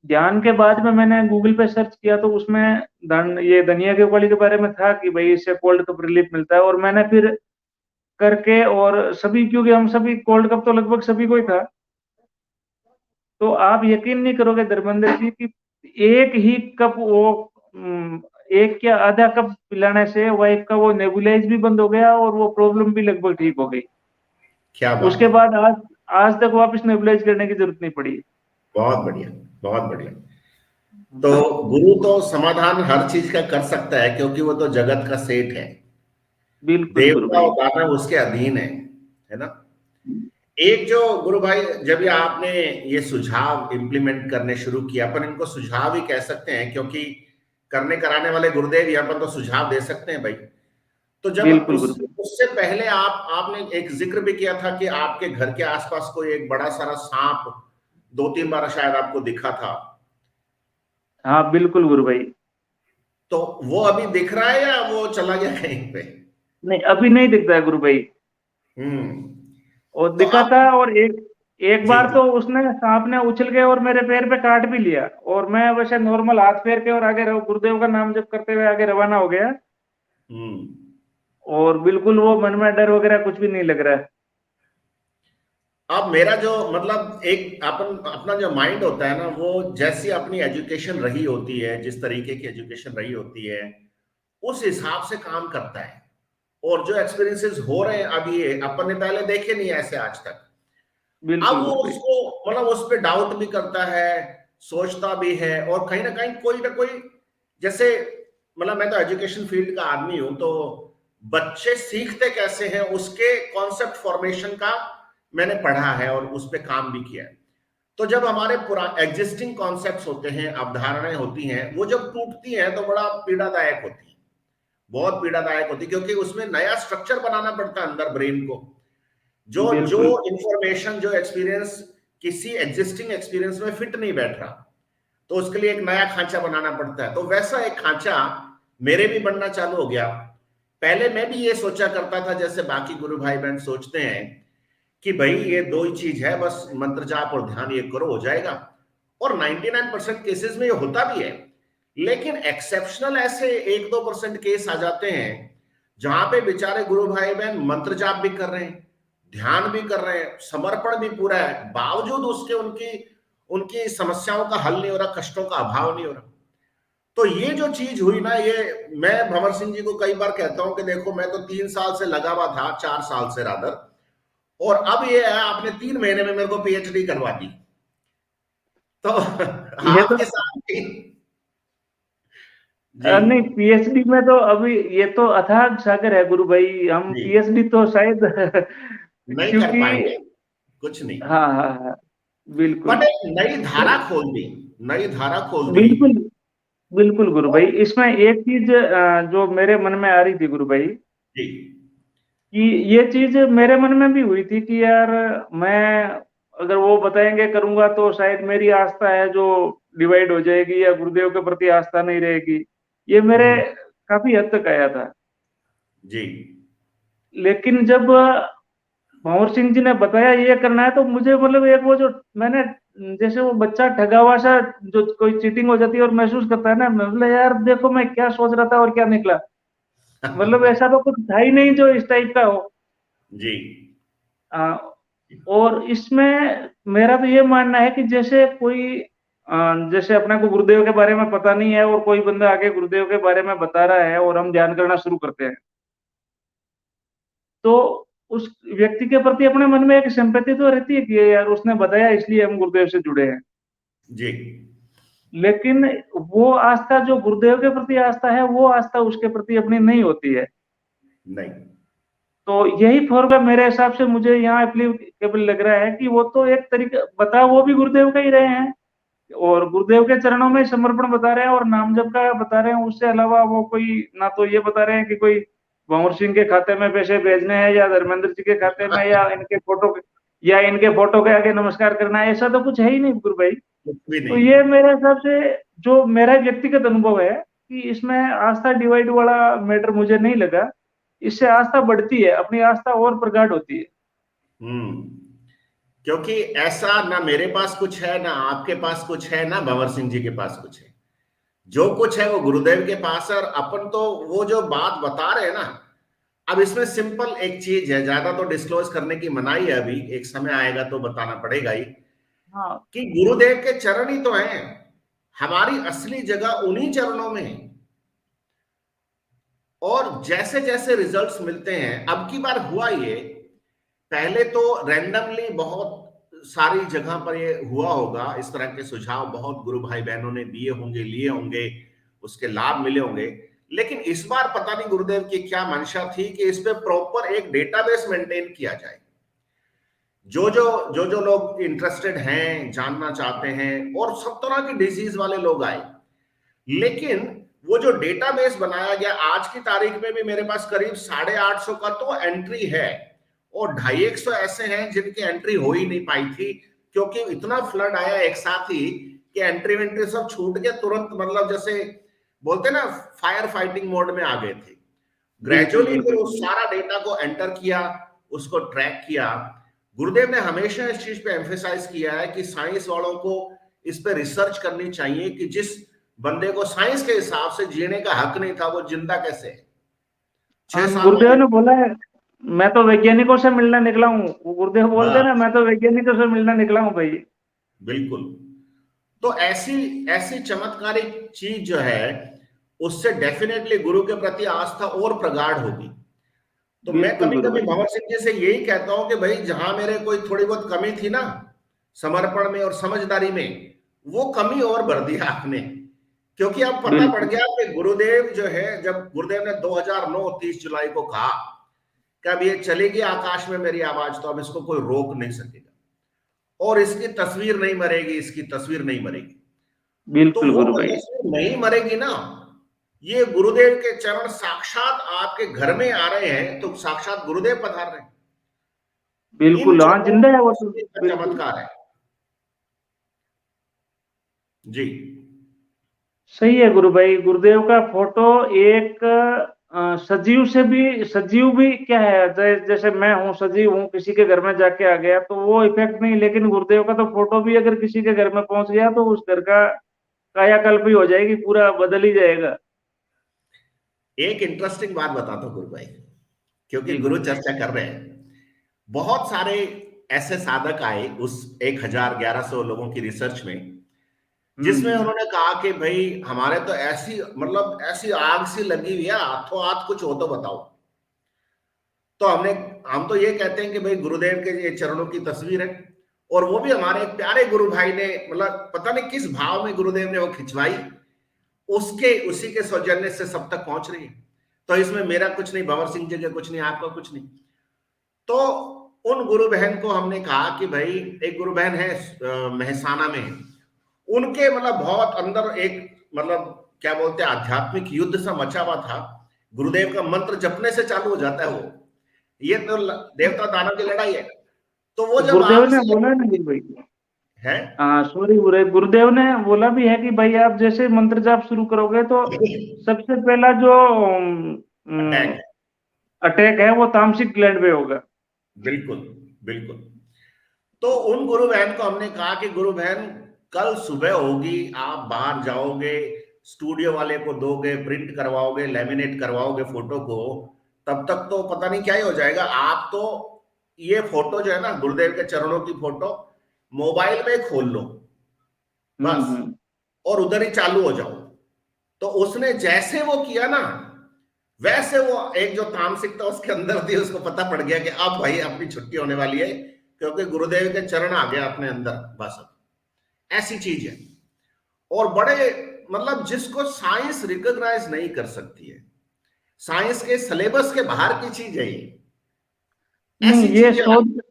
ध्यान के बाद में मैंने गूगल पे सर्च किया, तो उसमें ये धनिया की उकाली के बारे में था कि भाई इससे कोल्ड कफ रिलीफ मिलता है। और मैंने फिर करके, और सभी, क्योंकि हम सभी कोल्ड कफ तो लगभग सभी को ही था, तो आप यकीन नहीं करोगे धर्मेंद्र जी की एक ही कप वो, एक या आधा कप पिलाने से वाइफ का वो नेबुलाइज भी बंद हो गया, और वो प्रॉब्लम भी लगभग ठीक हो गई। क्या बात उसके है। बाद आज आज तक वापस नेबुलाइज करने की जरूरत नहीं पड़ी। बहुत बढ़िया, बहुत बढ़िया। तो गुरु तो समाधान हर चीज का कर सकता है, क्योंकि वो तो जगत का सेठ है। बिल्कुल गुरु देवता भाई। और दानव उसके अधीन है ना। एक जो गुरु भाई, जब ये आपने ये सुझाव इंप्लीमेंट करने शुरू किया, अपन इनको सुझाव ही कह सकते हैं, क्योंकि करने कराने वाले गुरुदेव ही, अपन तो सुझाव दे सकते हैं भाई। तो जब बिल्कुल उस गुरु भाई। उससे पहले आपने एक जिक्र भी किया था कि आपके घर के आसपास कोई एक बड़ा सारा सांप दो तीन बार शायद आपको दिखा था। हाँ बिल्कुल गुरु भाई। तो वो अभी दिख रहा है या वो चला गया कहीं पे? नहीं, अभी नहीं दिखता है गुरु भाई। हम्म। और तो दिखा अब था, और एक एक जी बार जी। तो उसने सांप ने उछल के और मेरे पैर पे काट भी लिया, और मैं वैसे नॉर्मल हाथ फेर के और आगे गुरुदेव का नाम जप करते हुए आगे रवाना हो गया। हम्म। और बिल्कुल वो मन में डर वगैरह कुछ भी नहीं लग रहा है। अब मेरा जो मतलब एक अपन अपना जो माइंड होता है ना, वो जैसी अपनी एजुकेशन रही होती है, जिस तरीके की एजुकेशन रही होती है, उस हिसाब से काम करता है। और जो एक्सपीरियंसेस हो रहे हैं अभी, ये अपन ने पहले देखे नहीं ऐसे आज तक। अब बिल्कुल वो गुरु भाई। उसको मतलब उस पर डाउट भी करता है, सोचता भी है, और कहीं ना कोई जैसे, मतलब मैं तो एजुकेशन फील्ड का आदमी हूं, तो बच्चे सीखते कैसे हैं उसके कॉन्सेप्ट फॉर्मेशन का मैंने पढ़ा है और उस पर काम भी किया है। तो जब हमारे पुरा एग्जिस्टिंग कॉन्सेप्ट्स होते हैं, अवधारणाएं होती हैं, वो जब टूटती हैं तो बड़ा पीड़ादायक होती है, बहुत पीड़ादायक होती है, क्योंकि उसमें नया स्ट्रक्चर बनाना पड़ता है अंदर ब्रेन को। जो जो बिल्कुल। इंफॉर्मेशन, जो एक्सपीरियंस किसी एग्जिस्टिंग एक्सपीरियंस में फिट नहीं बैठ रहा, तो उसके लिए एक नया खांचा बनाना पड़ता है। तो वैसा एक खांचा मेरे भी बनना चालू हो गया। पहले मैं भी ये सोचा करता था जैसे बाकी गुरु भाई बहन सोचते हैं कि भाई ये दो ही चीज है, बस मंत्र जाप और ध्यान ये करो हो जाएगा। और 99% केसेस में ये होता भी है। लेकिन एक्सेप्शनल ऐसे 1-2% केस आ जाते हैं जहां पे बेचारे गुरु भाई बहन मंत्र जाप भी कर रहे हैं, ध्यान भी कर रहे हैं, समर्पण भी पूरा है, बावजूद उसके उनकी उनकी समस्याओं का हल नहीं हो रहा, कष्टों का अभाव नहीं हो रहा। तो ये जो चीज हुई ना, ये मैं भंवर सिंह जी को कई बार कहता हूं कि देखो, मैं तो 3 साल से लगा हुआ था, 4 साल से रादर, और अब ये है आपने 3 महीने में मेरे को पीएचडी करवा दी। तो ये तो आपके साथ भी जी नहीं, पीएचडी में तो अभी ये तो अथाह सागर है गुरु भाई, हम जी, पीएचडी तो शायद नहीं कर क्योंकि पाएंगे, कुछ नहीं। हाँ हाँ हाँ, बट बिल्कुल। एक नई तो धारा खोल दी, नई धारा खोल दी। बिल्कुल, बिल्कुल गुरु भाई, और इसमें एक चीज जो मेरे मन में आ रही थी गुरु भाई, जी कि ये चीज मेरे मन में भी हुई थी कि यार मैं अगर वो बताएंगे करूंगा तो शायद मेरी आस्था है जो डिवाइड हो जाएगी, या गुरुदेव के प्रति आस्था नहीं रहेगी। ये मेरे हम्म, काफी हद तक आया था। जी लेकिन जब भंवर सिंह जी ने बताया ये करना है, तो मुझे मतलब एक वो जो मैंने जैसे वो बच्चा ठगा हुआ सा, जो कोई चीटिंग हो जाती है और महसूस करता है ना, मतलब यार देखो मैं क्या सोच रहा था और क्या निकला। मतलब ऐसा तो कुछ था ही नहीं जो इस टाइप का हो। जी आ, और इसमें मेरा तो ये मानना है कि जैसे कोई जैसे अपने को गुरुदेव के बारे में पता नहीं है और कोई बंदा आके गुरुदेव के बारे में बता रहा है और हम ध्यान करना शुरू करते हैं, तो उस व्यक्ति के प्रति अपने मन में एक सिंपैथी तो रहती है कि यार उसने बताया इसलिए हम गुरुदेव से जुड़े हैं। जी लेकिन वो आस्था जो गुरुदेव के प्रति आस्था है, वो आस्था उसके प्रति अपनी नहीं होती है। नहीं तो यही फॉर्मूला मेरे हिसाब से मुझे यहाँ एप्लीकेबल लग रहा है कि वो तो एक तरीके बता वो भी गुरुदेव का ही रहे हैं, और गुरुदेव के चरणों में समर्पण बता रहे हैं और नाम जप का बता रहे हैं। उससे अलावा वो कोई ना तो ये बता रहे हैं कि कोई भंवर सिंह के खाते में पैसे भेजने हैं, या धर्मेंद्र जी के खाते में, या इनके फोटो के आगे नमस्कार करना है, ऐसा तो कुछ है ही नहीं गुरु भाई। कुछ भी तो नहीं। ये मेरे हिसाब से जो मेरा व्यक्तिगत अनुभव है कि इसमें आस्था डिवाइड वाला मैटर मुझे नहीं लगा। इससे आस्था बढ़ती है, अपनी आस्था और प्रगाढ़ होती है। क्योंकि ऐसा ना मेरे पास कुछ है, ना आपके पास कुछ है, ना भंवर सिंह जी के पास कुछ है। जो कुछ है वो गुरुदेव के पास है। और अपन तो वो जो बात बता रहे हैं ना, अब इसमें सिंपल एक चीज है, ज्यादा तो डिस्क्लोज करने की मनाही है, अभी एक समय आएगा तो बताना पड़ेगा ही, हाँ कि गुरुदेव के चरण ही तो हैं। हमारी असली जगह उन्हीं चरणों में है। और जैसे जैसे रिजल्ट्स मिलते हैं, अब की बार हुआ ये, पहले तो रैंडमली बहुत सारी जगह पर ये हुआ होगा, इस तरह के सुझाव बहुत गुरु भाई बहनों ने दिए होंगे, लिए होंगे, उसके लाभ मिले होंगे। लेकिन इस बार पता नहीं गुरुदेव की क्या मंशा थी कि इस पे प्रॉपर एक डेटाबेस मेंटेन किया जाए। जो जो लोग इंटरेस्टेड हैं, जानना चाहते हैं, और सब तरह की डिजीज वाले लोग आए। लेकिन वो जो डेटाबेस बनाया गया, आज की तारीख में भी मेरे पास करीब 850 का तो एंट्री है, और 250 ऐसे हैं जिनकी एंट्री हो ही नहीं पाई थी, क्योंकि इतना फ्लड आया एक साथ ही कि एंट्री वेंट्री सब छूट के तुरंत, मतलब जैसे बोलते ना फायर फाइटिंग मोड में आ गए थे। बिल्कुल ग्रेजुअली फिर बिल्कुल उस सारा डेटा को एंटर किया, उसको ट्रैक किया। गुरुदेव ने हमेशा इस चीज पे एम्फेसाइज किया है कि साइंस वालों को इस पे रिसर्च करनी चाहिए कि जिस बंदे को साइंस के हिसाब से जीने का हक नहीं था वो जिंदा कैसे है। 6 साल गुरुदेव में। ने बोला है, मैं तो वैज्ञानिकों से मिलने निकला हूँ। वो गुरुदेव बोलते हैं ना, बस मैं तो वैज्ञानिकों से मिलने निकला हूँ भाई। बिल्कुल। तो ऐसी ऐसी चमत्कारिक चीज जो है उससे डेफिनेटली गुरु के प्रति आस्था और प्रगाढ़ होगी। तो मैं बिल्कुल कभी गुरु कभी भाई। भंवर सिंह जी से यही कहता हूं कि भाई जहां मेरे कोई थोड़ी बहुत कमी थी ना, समर्पण में और समझदारी में, वो कमी और भर दिया आपने। क्योंकि अब पता पड़ बिल्कुल गया कि गुरुदेव जो है, जब गुरुदेव ने 2009 30 जुलाई को कहा कि अब ये चलेगी आकाश में मेरी आवाज, तो अब इसको कोई रोक नहीं सकेगा और इसकी तस्वीर नहीं मरेगी, इसकी तस्वीर नहीं मरेगी। तो बिल्कुल वो गुरु जो भाई। तस्वीर नहीं मरेगी ना, ये गुरुदेव के चरण साक्षात आपके घर में आ रहे हैं, तो साक्षात गुरुदेव पधार रहे हैं। इन बिल्कुल हाँ, चरणों जिंदा है की वो तो। तस्वीर का बिल्कुल चमत्कार है। जी। सही है गुरु भाई। गुरुदेव का फोटो एक सजीव से भी, सजीव भी क्या है, जैसे मैं हूँ सजीव हूँ, किसी के घर में जाके आ गया तो वो इफेक्ट नहीं, लेकिन गुरुदेव का तो फोटो भी अगर किसी के घर में पहुंच गया तो उस घर का कायाकल्प ही हो जाएगी, पूरा बदल ही जाएगा। एक इंटरेस्टिंग बात बताता हूं गुरु भाई, क्योंकि जी गुरु गुरु। चर्चा कर रहे हैं। बहुत सारे ऐसे साधक आए उस 1100 लोगों की रिसर्च में, जिसमें हम्म। उन्होंने कहा कि भाई हमारे तो ऐसी, मतलब ऐसी आग सी लगी हुई है, हाथों हाथ कुछ हो तो बताओ। तो हम तो ये कहते हैं कि भाई गुरुदेव के ये चरणों की तस्वीर है, और वो भी हमारे एक प्यारे गुरु भाई ने, मतलब पता नहीं किस भाव में गुरुदेव ने वो खिंचवाई, उसके उसी के सौजन्य से सब तक पहुंच रही है। तो इसमें मेरा कुछ नहीं, भंवर सिंह जी का कुछ नहीं, आपका कुछ नहीं। तो उन गुरु बहन को हमने कहा कि भाई, एक गुरु बहन है मेहसाना में, उनके मतलब बहुत अंदर एक, मतलब क्या बोलते हैं, आध्यात्मिक युद्ध सा मचा हुआ था। गुरुदेव का मंत्र जपने से चालू हो जाता है वो, ये तो देवता दानव की लड़ाई है। तो वो जब गुरुदेव आग ने से बोला ना गुरु भाई। है हाँ सॉरी गुरुदेव ने बोला भी है कि भाई आप जैसे मंत्र जाप शुरू करोगे तो सबसे पहला जो अटैक। अटैक है वो तामसिक ग्लैंड पे होगा। बिल्कुल बिल्कुल। तो उन गुरु बहन को हमने कहा कि गुरु बहन, कल सुबह होगी, आप बाहर जाओगे, स्टूडियो वाले को दोगे, प्रिंट करवाओगे, लेमिनेट करवाओगे फोटो को, तब तक तो पता नहीं क्या ही हो जाएगा। आप तो ये फोटो जो है ना, गुरुदेव के चरणों की फोटो मोबाइल में खोल लो बस, हम्म। और उधर ही चालू हो जाओ। तो उसने जैसे वो किया ना, वैसे वो एक जो तामसिकता उसके अंदर थी, उसको पता पड़ गया कि अब भाई अपनी छुट्टी होने वाली है, क्योंकि गुरुदेव के चरण आ गया अपने अंदर बस। अब ऐसी चीज है, और बड़े, मतलब जिसको साइंस रिकॉग्नाइज नहीं कर सकती है, साइंस के सिलेबस के बाहर की चीज है ये, नहीं, ऐसी चीजें।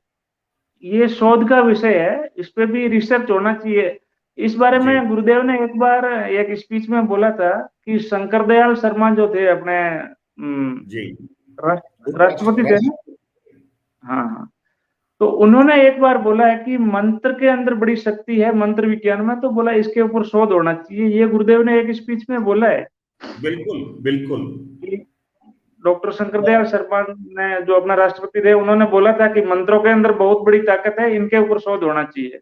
ये शोध का विषय है, इस पे भी रिसर्च होना चाहिए। इस बारे जी में गुरुदेव ने एक बार एक स्पीच में बोला था कि शंकर दयाल शर्मा जो थे अपने जी। राष्ट्रपति थे ना। हाँ हाँ। तो उन्होंने एक बार बोला है कि मंत्र के अंदर बड़ी शक्ति है, मंत्र विज्ञान में, तो बोला इसके ऊपर शोध होना चाहिए। ये गुरुदेव ने एक स्पीच में बोला है बिल्कुल बिल्कुल। कि डॉक्टर शंकर दयाल शर्मा ने जो अपना राष्ट्रपति थे, उन्होंने बोला था कि मंत्रों के अंदर बहुत बड़ी ताकत है, इनके ऊपर शोध होना चाहिए।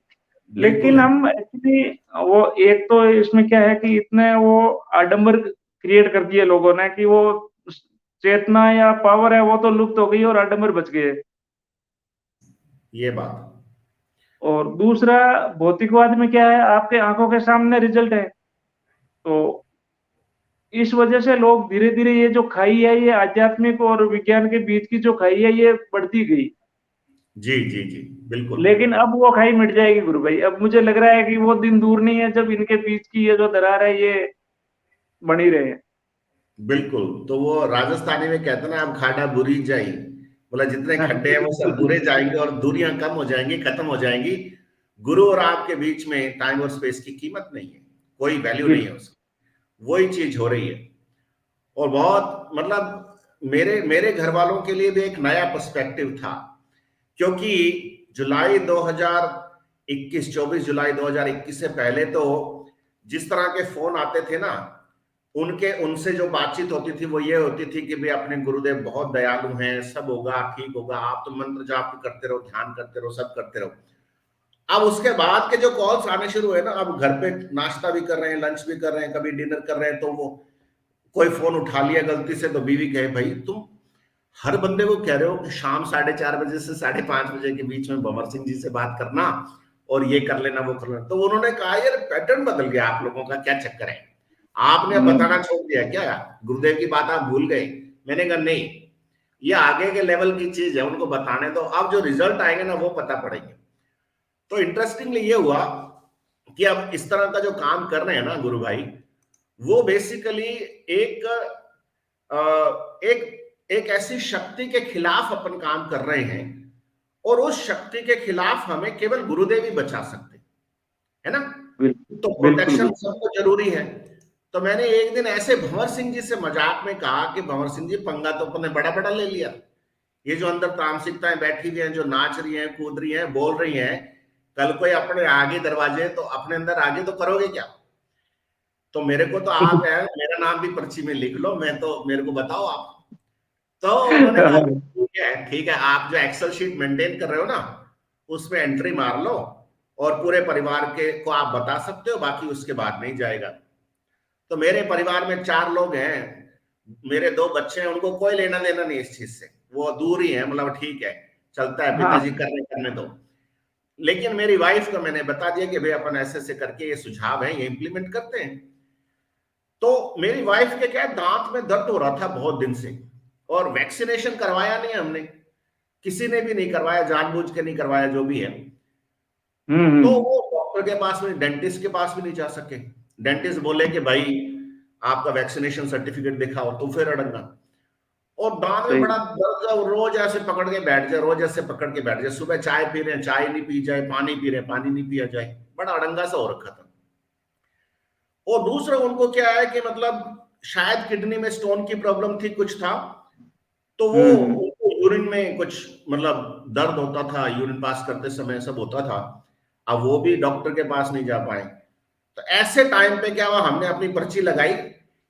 बिल्कुल लेकिन है। हम एक्चुअली, वो एक तो इसमें क्या है कि इतने वो आडंबर क्रिएट कर दिए लोगों ने कि वो चेतना या पावर है वो तो लुप्त हो गई और आडंबर बच गए। ये बात। और दूसरा, भौतिकवाद में क्या है, आपके आंखों के सामने रिजल्ट है। तो इस वजह से लोग धीरे धीरे, ये जो खाई है, ये आध्यात्मिक और विज्ञान के बीच की जो खाई है, ये बढ़ती गई। जी जी जी। बिल्कुल लेकिन अब वो खाई मिट जाएगी गुरु भाई। अब मुझे लग रहा है कि वो दिन दूर नहीं है जब इनके बीच की ये जो दरार है, ये बनी रहे। बिल्कुल। तो वो राजस्थानी में कहते हैं ना, अब खाड़ा बुरी जाई, बोला जितने हाँ, खड्डे हैं वो सब बिल्कुल बुरे जाएंगे और दूरियां कम हो जाएंगी, खत्म हो जाएंगी। गुरु और आपके बीच में टाइम और स्पेस की कीमत नहीं है, कोई वैल्यू नहीं है बिल्कुल। उसकी। वही चीज हो रही है। और बहुत, मतलब मेरे मेरे घर वालों के लिए भी एक नया पर्सपेक्टिव था, क्योंकि जुलाई 2021, 24 जुलाई 2021 से पहले तो जिस तरह के फोन आते थे ना, उनके उनसे जो बातचीत होती थी वो ये होती थी कि भाई अपने गुरुदेव बहुत दयालु हैं, सब होगा, ठीक होगा, आप तो मंत्र जाप करते रहो, ध्यान करते रहो, सब करते रहो। अब उसके बाद के जो कॉल्स आने शुरू हुए ना, अब घर पे नाश्ता भी कर रहे हैं, लंच भी कर रहे हैं, कभी डिनर कर रहे हैं, तो वो कोई फोन उठा लिया गलती से, तो बीवी कहे भाई तुम हर बंदे को कह रहे हो कि शाम 4:30 बजे से 5:30 बजे के बीच में भंवर सिंह जी से बात करना और ये कर लेना, वो कर लेना। तो उन्होंने कहा यार पैटर्न बदल गया, आप लोगों का क्या चक्कर है, आपने अब बताना छोड़ दिया क्या, गुरुदेव की बात आप भूल गए। मैंने कहा नहीं, ये आगे के लेवल की चीज है, उनको बताने दो, अब जो रिजल्ट आएंगे ना वो पता पड़ेंगे। तो इंटरेस्टिंगली ये हुआ कि अब इस तरह का जो काम कर रहे हैं ना गुरु भाई, वो बेसिकली एक एक एक ऐसी शक्ति के खिलाफ अपन काम कर रहे हैं, और उस शक्ति के खिलाफ हमें केवल गुरुदेव ही बचा सकते है ना। बिल्कुल तो बिल्कुल प्रोटेक्शन बिल्कुल। सबको जरूरी है। तो मैंने एक दिन ऐसे भंवर सिंह जी से मजाक में कहा कि भंवर सिंह जी पंगा तो अपने बड़ा बड़ा ले लिया, ये जो अंदर तामसिकताएं बैठी हुई हैं, जो नाच रही हैं, कूद रही हैं, बोल रही हैं, कल कोई अपने आगे दरवाजे तो अपने अंदर आगे तो करोगे क्या। तो मेरे को तो आप है, मेरा नाम भी पर्ची में लिख लो, मैं तो मेरे को बताओ आप। तो उन्होंने कहा ठीक है ठीक है, आप जो एक्सेल शीट मेंटेन कर रहे हो ना उसमें एंट्री मार लो और पूरे परिवार के को आप बता सकते हो, बाकी उसके बाद नहीं जाएगा। तो मेरे परिवार में 4 लोग हैं, मेरे 2 बच्चे हैं, उनको कोई लेना देना नहीं इस चीज से, वो दूर ही है, मतलब ठीक है चलता है, हाँ पिताजी करने दो। लेकिन मेरी वाइफ को मैंने बता दिया कि भाई अपन ऐसे ऐसे करके ये सुझाव है, ये इंप्लीमेंट करते हैं। तो मेरी वाइफ के क्या है, दांत में दर्द हो रहा था बहुत दिन से, और वैक्सीनेशन करवाया नहीं हमने, किसी ने भी नहीं करवाया, जानबूझ के नहीं करवाया, जो भी है। तो हम्म। वो डॉक्टर के पास में, डेंटिस्ट के पास भी नहीं जा सके। डेंटिस्ट बोले कि भाई आपका वैक्सीनेशन सर्टिफिकेट दिखाओ, तो फिर अड़ंगा। और दांत में सही। बड़ा दर्द है, रोज ऐसे पकड़ के बैठ जाए, रोज ऐसे पकड़ के बैठ जाए, सुबह चाय पी रहे हैं चाय नहीं पी जाए, पानी पी रहे हैं पानी नहीं पिया जाए, बड़ा अड़ंगा सा हो रखा था। और दूसरा उनको क्या है कि मतलब शायद किडनी में स्टोन की प्रॉब्लम थी, कुछ था, तो वो हम्म। उनको यूरिन में कुछ मतलब दर्द होता था, यूरिन पास करते समय सब होता था। अब वो भी डॉक्टर के पास नहीं जा पाए। तो ऐसे टाइम पे क्या हुआ, हमने अपनी पर्ची लगाई,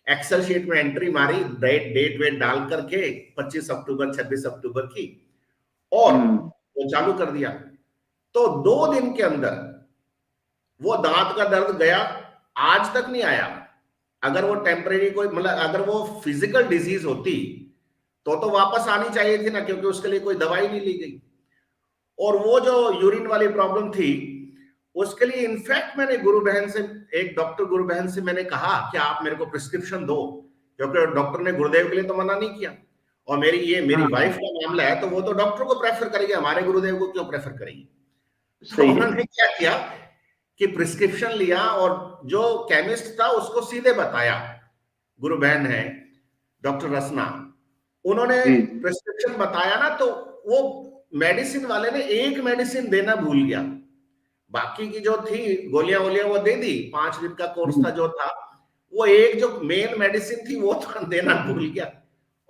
एक्सेल शीट में एंट्री मारी, डेट वेट डाल करके 25 अक्टूबर 26 अक्टूबर की, और हम्म। वो चालू कर दिया। तो 2 दिन के अंदर वो दांत का दर्द गया, आज तक नहीं आया। अगर वो टेम्परेरी कोई मतलब अगर वो फिजिकल डिजीज होती तो वापस आनी चाहिए थी ना, क्योंकि उसके लिए कोई दवाई नहीं ली गई। और वो जो यूरिन वाली प्रॉब्लम थी उसके लिए इनफैक्ट मैंने गुरु बहन से, एक डॉक्टर गुरु बहन से मैंने कहा कि आप मेरे को प्रिस्क्रिप्शन दो, क्योंकि डॉक्टर ने गुरुदेव के लिए तो मना नहीं किया। और मेरी हाँ वाइफ का मामला है, तो वो तो डॉक्टर को प्रेफर करेगी, हमारे गुरुदेव को क्यों प्रेफर करेगी। तो सही है। उन्होंने क्या किया कि प्रिस्क्रिप्शन लिया और जो केमिस्ट था उसको सीधे बताया, गुरु बहन है डॉक्टर रसना, उन्होंने जी। प्रिस्क्रिप्शन बताया ना, तो वो मेडिसिन वाले ने एक मेडिसिन देना भूल गया, बाकी की जो थी गोलियां वोलियां वो दे दी, 5 दिन का कोर्स था जो था, वो एक जो मेन मेडिसिन थी वो तो देना भूल गया।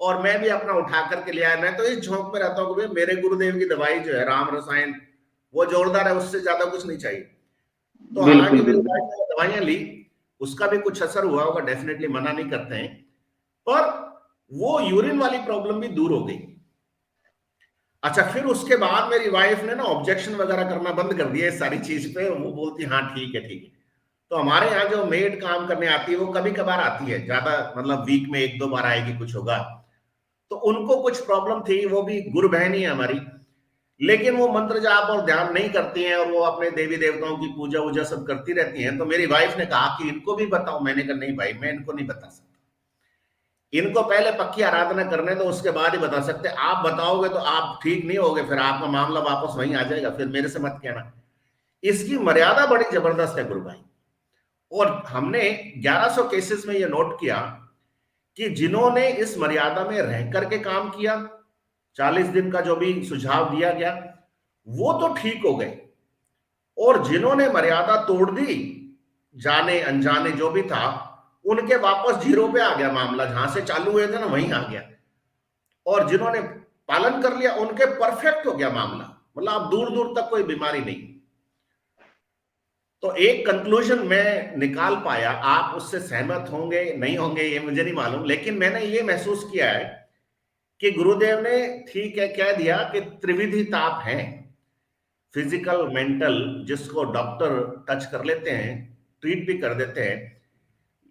और मैं भी अपना उठा करके ले आया। मैं तो इस झोंक में रहता हूँ कि मेरे गुरुदेव की दवाई जो है राम रसायन, वो जोरदार है, उससे ज्यादा कुछ नहीं चाहिए। तो हालांकि बिल्कुल मेरी बिल्कुल। वाइफ ने दवाइयां ली, उसका भी कुछ असर हुआ होगा, डेफिनेटली मना नहीं करते हैं, पर वो यूरिन वाली प्रॉब्लम भी दूर हो गई। अच्छा, फिर उसके बाद मेरी वाइफ ने ना ऑब्जेक्शन वगैरह करना बंद कर दिया इस सारी चीज पे, वो बोलती हाँ ठीक है ठीक है। तो हमारे यहाँ जो मेड काम करने आती है वो कभी कभार आती है, ज्यादा मतलब वीक में 1-2 बार आएगी, कुछ होगा। तो उनको कुछ प्रॉब्लम थी, वो भी गुरु बहन ही है हमारी, लेकिन वो मंत्र जाप और ध्यान नहीं करती हैं, और वो अपने देवी देवताओं की पूजा वूजा सब करती रहती हैं। तो मेरी वाइफ ने कहा कि इनको भी बताओ। मैंने कहा नहीं भाई, मैं इनको नहीं बता सकता, इनको पहले पक्की आराधना करने दो, उसके बाद ही बता सकते। आप बताओगे तो आप ठीक नहीं होगे, फिर आपका मामला वापस वहीं आ जाएगा, फिर मेरे से मत कहना। इसकी मर्यादा बड़ी जबरदस्त है गुरु भाई। और हमने 1100 केसेस में यह नोट किया कि जिन्होंने इस मर्यादा में रह करके काम किया, 40 दिन का जो भी सुझाव दिया गया, वो तो ठीक हो गए। और जिन्होंने मर्यादा तोड़ दी, जाने अनजाने जो भी था, उनके वापस जीरो पे आ गया मामला, जहां से चालू हुए थे ना वहीं आ गया। और जिन्होंने पालन कर लिया उनके परफेक्ट हो गया मामला, मतलब अब दूर दूर तक कोई बीमारी नहीं। तो एक कंक्लूजन मैं निकाल पाया, आप उससे सहमत होंगे नहीं होंगे ये मुझे नहीं मालूम, लेकिन मैंने ये महसूस किया है कि गुरुदेव ने ठीक है कह दिया कि त्रिविधि ताप है, फिजिकल मेंटल, जिसको डॉक्टर टच कर लेते हैं, ट्रीट भी कर देते हैं,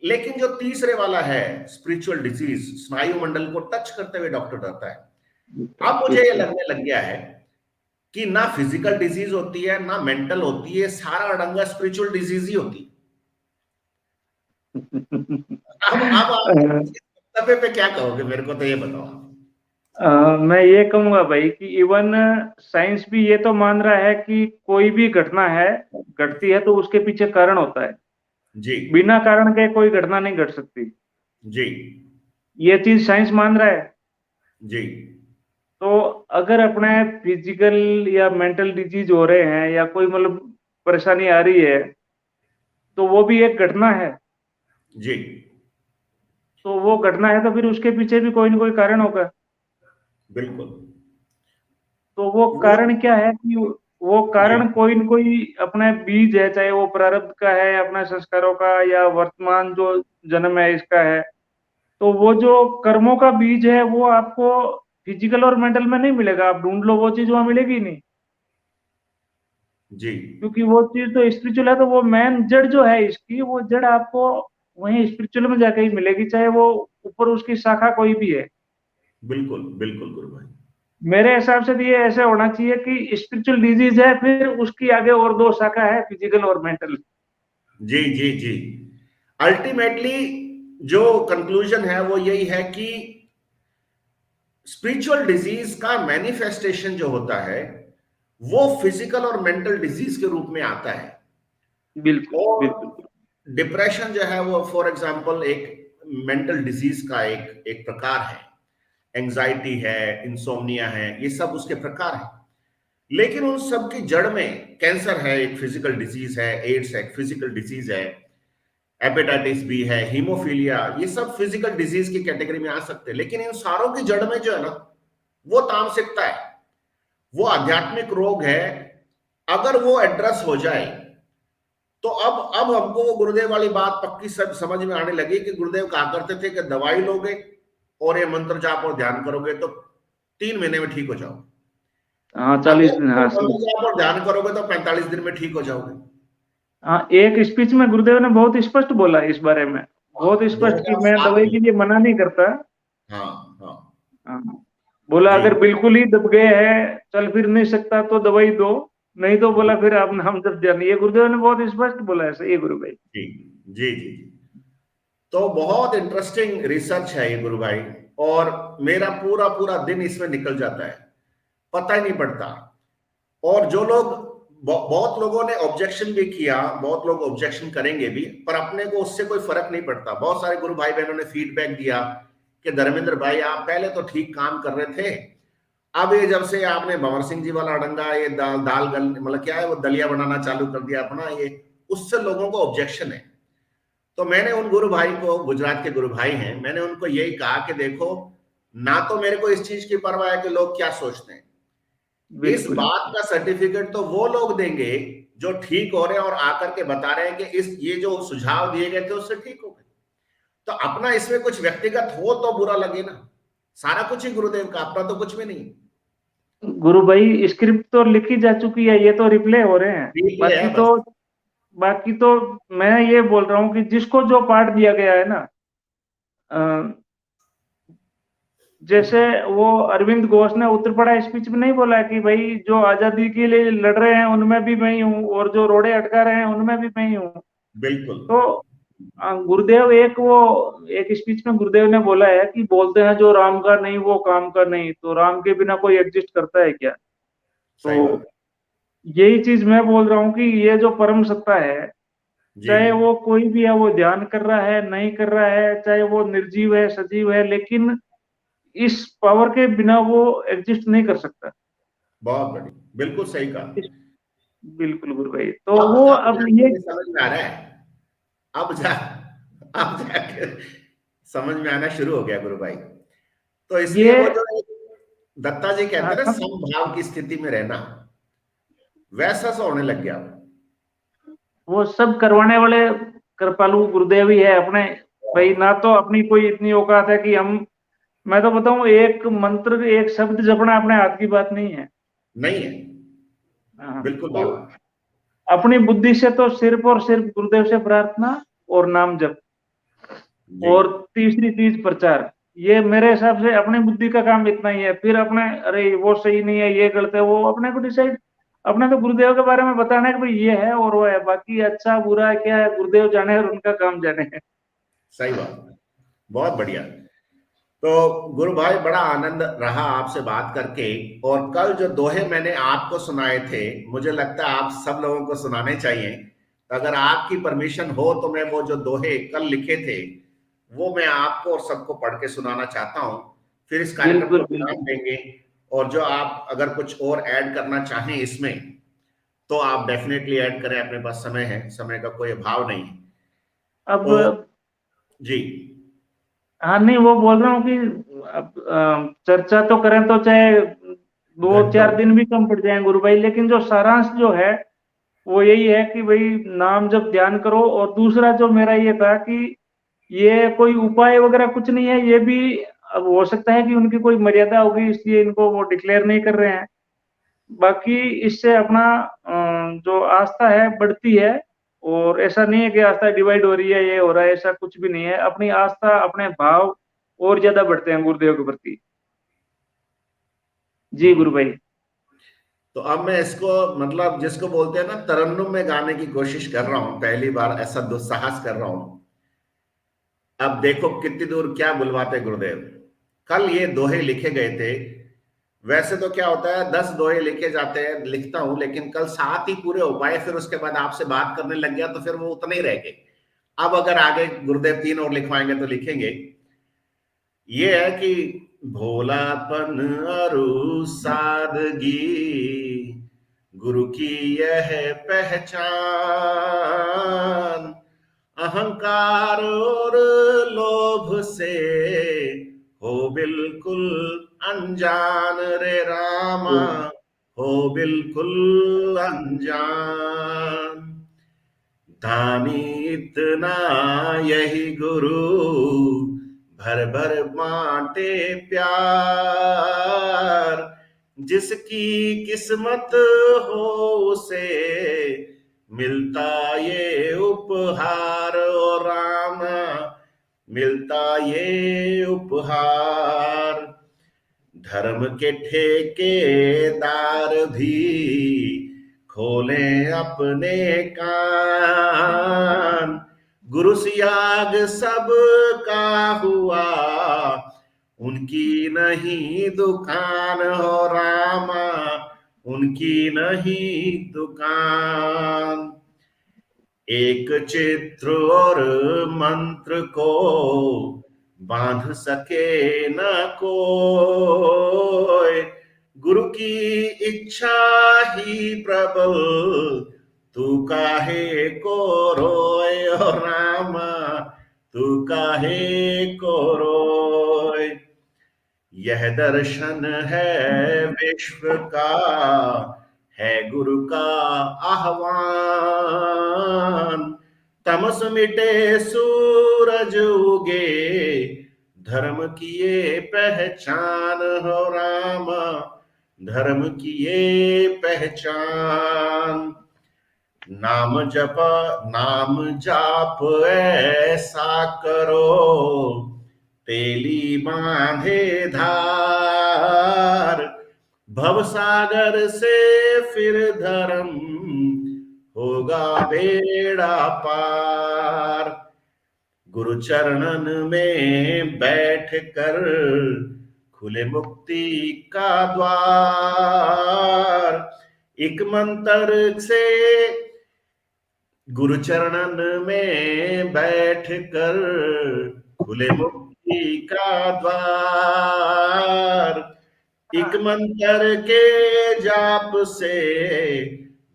लेकिन जो तीसरे वाला है स्पिरिचुअल डिजीज, स्नायु मंडल को टच करते हुए डॉक्टर डरता है। अब मुझे ये बिल्कुल। लगने लग गया है कि ना फिजिकल डिजीज होती है ना मेंटल होती है, सारा अड़ंगा स्पिरिचुअल डिजीज ही होती है। अब आप इस वक्तव्य पे क्या कहोगे, मेरे को तो ये बताओ। मैं ये कहूंगा भाई कि इवन साइंस भी ये तो मान रहा है कि कोई भी घटना है, घटती है तो उसके पीछे कारण होता है। जी बिना कारण के कोई घटना नहीं घट सकती। जी ये चीज साइंस मान रहा है। जी तो अगर अपने फिजिकल या मेंटल डिजीज हो रहे हैं या कोई मतलब परेशानी आ रही है, तो वो भी एक घटना है। जी तो वो घटना है तो फिर उसके पीछे भी कोई ना कोई कारण होगा। बिल्कुल। तो वो वो कारण क्या है कि वो जी कारण कोई न कोई अपना बीज है, चाहे वो प्रारब्ध का है, अपना संस्कारों का, या वर्तमान जो जन्म है इसका है। तो वो जो कर्मों का बीज है वो आपको फिजिकल और मेंटल में नहीं मिलेगा। आप ढूंढ लो, वो चीज वहां मिलेगी नहीं। जी क्योंकि वो चीज तो स्पिरिचुअल है, तो वो मेन जड़ जो है इसकी, वो जड़ आपको वहीं स्पिरिचुअल में जाके ही मिलेगी, चाहे वो ऊपर उसकी शाखा कोई भी है। बिल्कुल बिल्कुल गुरु भाई। मेरे हिसाब से तो ये ऐसे होना चाहिए कि स्पिरिचुअल डिजीज है, फिर उसकी आगे और दो शाखा है, फिजिकल और मेंटल। जी जी जी अल्टीमेटली जो कंक्लूजन है वो यही है कि स्पिरिचुअल डिजीज का मैनिफेस्टेशन जो होता है वो फिजिकल और मेंटल डिजीज के रूप में आता है। बिल्कुल और बिल्कुल। डिप्रेशन जो है वो फॉर एग्जांपल एक मेंटल डिजीज का एक एक प्रकार है, एंजाइटी है, इंसोम्निया है, ये सब उसके प्रकार है। लेकिन उन सब की जड़ में कैंसर है, एक फिजिकल डिजीज है, एड्स एक फिजिकल डिजीज है, हेपेटाइटिस बी है, हीमोफीलिया, ये सब फिजिकल डिजीज की कैटेगरी में आ सकते हैं। लेकिन इन सारों की जड़ में जो है ना वो तामसिकता है, वो आध्यात्मिक रोग है। अगर वो एड्रेस हो जाए तो अब हमको वो गुरुदेव वाली बात पक्की सब समझ में आने लगी कि गुरुदेव कहा करते थे कि दवाई लोगे और ये मंत्र जाप और ध्यान करोगे तो 3 महीने में ठीक हो जाओ, हाँ, 40 दिन, अगर हाँ मंत्र सही। जाप और ध्यान करोगे तो 45 दिन में ठीक हो जाओगे। हाँ, एक स्पीच में गुरुदेव ने बहुत स्पष्ट बोला इस बारे में। हाँ, बहुत स्पष्ट कि मैं 2007 दवाई में। के लिए मना नहीं करता। हाँ हाँ हाँ, बोला जी अगर बिल्कुल ही दब गए हैं, चल फिर नहीं सकता तो दवाई दो, नहीं तो बोला फिर आप नाम जप जानिए। ये गुरुदेव ने बहुत स्पष्ट बोला है। सही है गुरु भाई। जी जी जी जी। तो बहुत इंटरेस्टिंग रिसर्च है ये गुरु भाई, और मेरा पूरा पूरा दिन इसमें निकल जाता है, पता ही नहीं पड़ता। और जो लोग बहुत लोगों ने ऑब्जेक्शन भी किया, बहुत लोग ऑब्जेक्शन करेंगे भी, पर अपने को उससे कोई फर्क नहीं पड़ता। बहुत सारे गुरु भाई बहनों ने फीडबैक दिया कि धर्मेंद्र भाई आप पहले तो ठीक काम कर रहे थे, अब ये जब से आपने भंवर सिंह जी वाला अड़ंगा, ये दाल गल मतलब क्या है वो दलिया बनाना चालू कर दिया अपना, ये उससे लोगों को ऑब्जेक्शन है। तो मैंने उन गुरु भाई को, गुजरात के गुरु भाई हैं, मैंने उनको यही कहा कि देखो, ना तो मेरे को इस चीज की परवाह है कि लोग क्या सोचते हैं, इस बिल्कुल बात का सर्टिफिकेट तो वो लोग देंगे जो ठीक हो रहे हैं और आकर के बता रहे हैं कि इस ये जो सुझाव दिए गए थे उससे ठीक हो गए। तो अपना इसमें कुछ व्यक्तिगत हो तो बुरा लगे ना, सारा कुछ ही गुरुदेव का, अपना तो कुछ भी नहीं। गुरु भाई, स्क्रिप्ट तो लिखी जा चुकी है, ये तो रिप्ले हो रहे हैं। ठीक है बाकी तो बस। बाकी तो मैं ये बोल रहा हूँ कि जिसको जो पार्ट दिया गया है ना, अ, जैसे वो अरविंद घोष ने उत्तरपड़ा स्पीच में नहीं बोला कि भाई जो आजादी के लिए लड़ रहे हैं उनमें भी मैं ही हूँ, और जो रोड़े अटका रहे हैं उनमें भी मैं ही हूँ। बिल्कुल तो गुरुदेव एक स्पीच में गुरुदेव ने बोला है कि बोलते हैं जो राम का नहीं वो काम का नहीं, तो राम के बिना कोई एग्जिस्ट करता है क्या? सही तो बात। यही चीज मैं बोल रहा हूँ कि ये जो परम सत्ता है, जी चाहे वो कोई भी है, वो ध्यान कर रहा है नहीं कर रहा है, चाहे वो निर्जीव है सजीव है, लेकिन इस पावर के बिना वो एग्जिस्ट नहीं कर सकता। बहुत बढ़िया, बिल्कुल सही कहा। इस- बिल्कुल गुरु भाई। तो वो अब अब जाके ये मुझे समझ में आ रहा है, अब जा अब जाके समझ में आना शुरू हो गया गुरु भाई। तो इसलिए ये वो जो दत्ता जी कहते हाँ, हैं ना समभाव की स्थिति में रहना, वैसा सा होने लग गया। वो सब करवाने वाले कृपालु गुरुदेव ही है अपने भाई। ना तो अपनी कोई इतनी औकात है कि हम, मैं तो बताऊं, एक मंत्र एक शब्द जपना अपने हाथ की बात नहीं है। नहीं है, हाँ, बिल्कुल तो नहीं। अपनी बुद्धि से तो सिर्फ और सिर्फ गुरुदेव से प्रार्थना और नाम जप, जी, और तीसरी चीज प्रचार। ये मेरे हिसाब से अपनी बुद्धि का काम इतना ही है। फिर अपने, अरे वो सही नहीं है, ये गलत है, वो अपने को डिसाइड, अपने तो गुरुदेव के बारे में बताना है कि भाई ये है और वो है, बाकी अच्छा बुरा है क्या है गुरुदेव जाने और उनका काम जाने है। सही बात, बहुत बढ़िया। तो गुरु भाई, बड़ा आनंद रहा आपसे बात करके। और कल जो दोहे मैंने आपको सुनाए थे, मुझे लगता है आप सब लोगों को सुनाने चाहिए। तो अगर आपकी परमिशन हो तो मैं वो जो दोहे कल लिखे थे वो मैं आपको और सबको पढ़ के सुनाना चाहता हूं। फिर इस कार्यक्रम को बिल्कुल बिल्कुल। विराम देंगे। और जो आप अगर कुछ और ऐड करना चाहें इसमें, तो आप डेफिनेटली ऐड करें, अपने पास समय है, समय का कोई अभाव नहीं है। अब तो जी, हाँ, नहीं वो बोल रहा हूँ कि अब चर्चा तो करें तो चाहे दो घंटों। चार दिन भी कम पड़ जाए गुरु भाई, लेकिन जो सारांश जो है वो यही है कि भाई नाम जब ध्यान करो। और दूसरा जो मेरा ये था कि ये कोई उपाय वगैरह कुछ नहीं है, ये भी अब हो सकता है कि उनकी कोई मर्यादा होगी इसलिए इनको वो डिक्लेयर नहीं कर रहे हैं। बाकी इससे अपना जो आस्था है बढ़ती है। और ऐसा नहीं है कि आस्था डिवाइड हो रही है, ये हो रहा है, ऐसा कुछ भी नहीं है। अपनी आस्था अपने भाव और ज्यादा बढ़ते हैं गुरुदेव के प्रति। जी गुरु हम्म। भाई। तो अब मैं इसको, मतलब जिसको बोलते हैं ना, तरन्नुम में गाने की कोशिश कर रहा हूं, पहली बार ऐसा दुस्साहस कर रहा हूं। अब देखो कितनी दूर क्या बुलवाते गुरुदेव। कल ये दोहे लिखे गए थे। वैसे तो क्या होता है, 10 दोहे लिखे जाते हैं, लिखता हूं, लेकिन कल 7 ही पूरे हो पाए। फिर उसके बाद आपसे बात करने लग गया तो फिर वो उतने ही रह गए। अब अगर आगे गुरुदेव 3 और लिखवाएंगे तो लिखेंगे। ये है कि भोलापन और सादगी गुरु की यह पहचान, अहंकार और लोभ से हो बिल्कुल अनजान रे रामा, हो बिल्कुल अनजान। दानी इतना यही गुरु भर भर बांटे प्यार, जिसकी किस्मत हो उसे मिलता ये उपहार, और रामा मिलता ये उपहार। धर्म के ठेकेदार भी खोलें अपने कान, गुरु सियाग सबका हुआ, उनकी नहीं दुकान हो रामा, उनकी नहीं दुकान। एक चित्र और मंत्र को बांध सके न कोई, गुरु की इच्छा ही प्रबल, तू काहे को रोए ओ रामा, तू काहे को रोए। यह दर्शन है विश्व का, है गुरु का आह्वान। तमस मिटे सूरज उगे, धर्म की ये पहचान हो रामा, धर्म की ये पहचान। नाम जप, नाम जाप ऐसा करो, तेली बांधे धार, भवसागर से फिर धर्म होगा बेड़ा पार। गुरु चरणन में बैठ कर खुले मुक्ति का द्वार। एक मंत्र से गुरु चरणन में बैठ कर खुले मुक्ति का द्वार। एक मंत्र के जाप से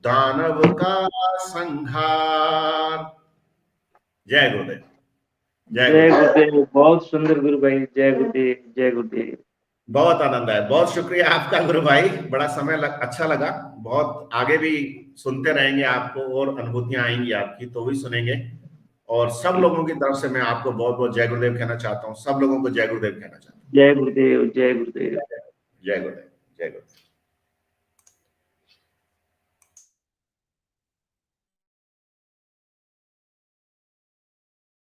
दानव का संहार। जय गुरुदेव, जय जय गुरुदेव। गुरुदेव, बहुत सुंदर गुरु भाई। जय गुरुदेव, जय गुरुदेव। बहुत आनंद आया, बहुत शुक्रिया आपका गुरु भाई। बड़ा समय अच्छा लगा। बहुत आगे भी सुनते रहेंगे, आपको और अनुभूतियां आएंगी आपकी तो भी सुनेंगे। और सब लोगों की तरफ से मैं आपको बहुत बहुत जय गुरुदेव कहना चाहता हूँ, सब लोगों को जय गुरुदेव कहना चाहता जय गुरुदेव, जय गुरुदेव। हूँ। जय गुरुदेव, जय गुरुदेव।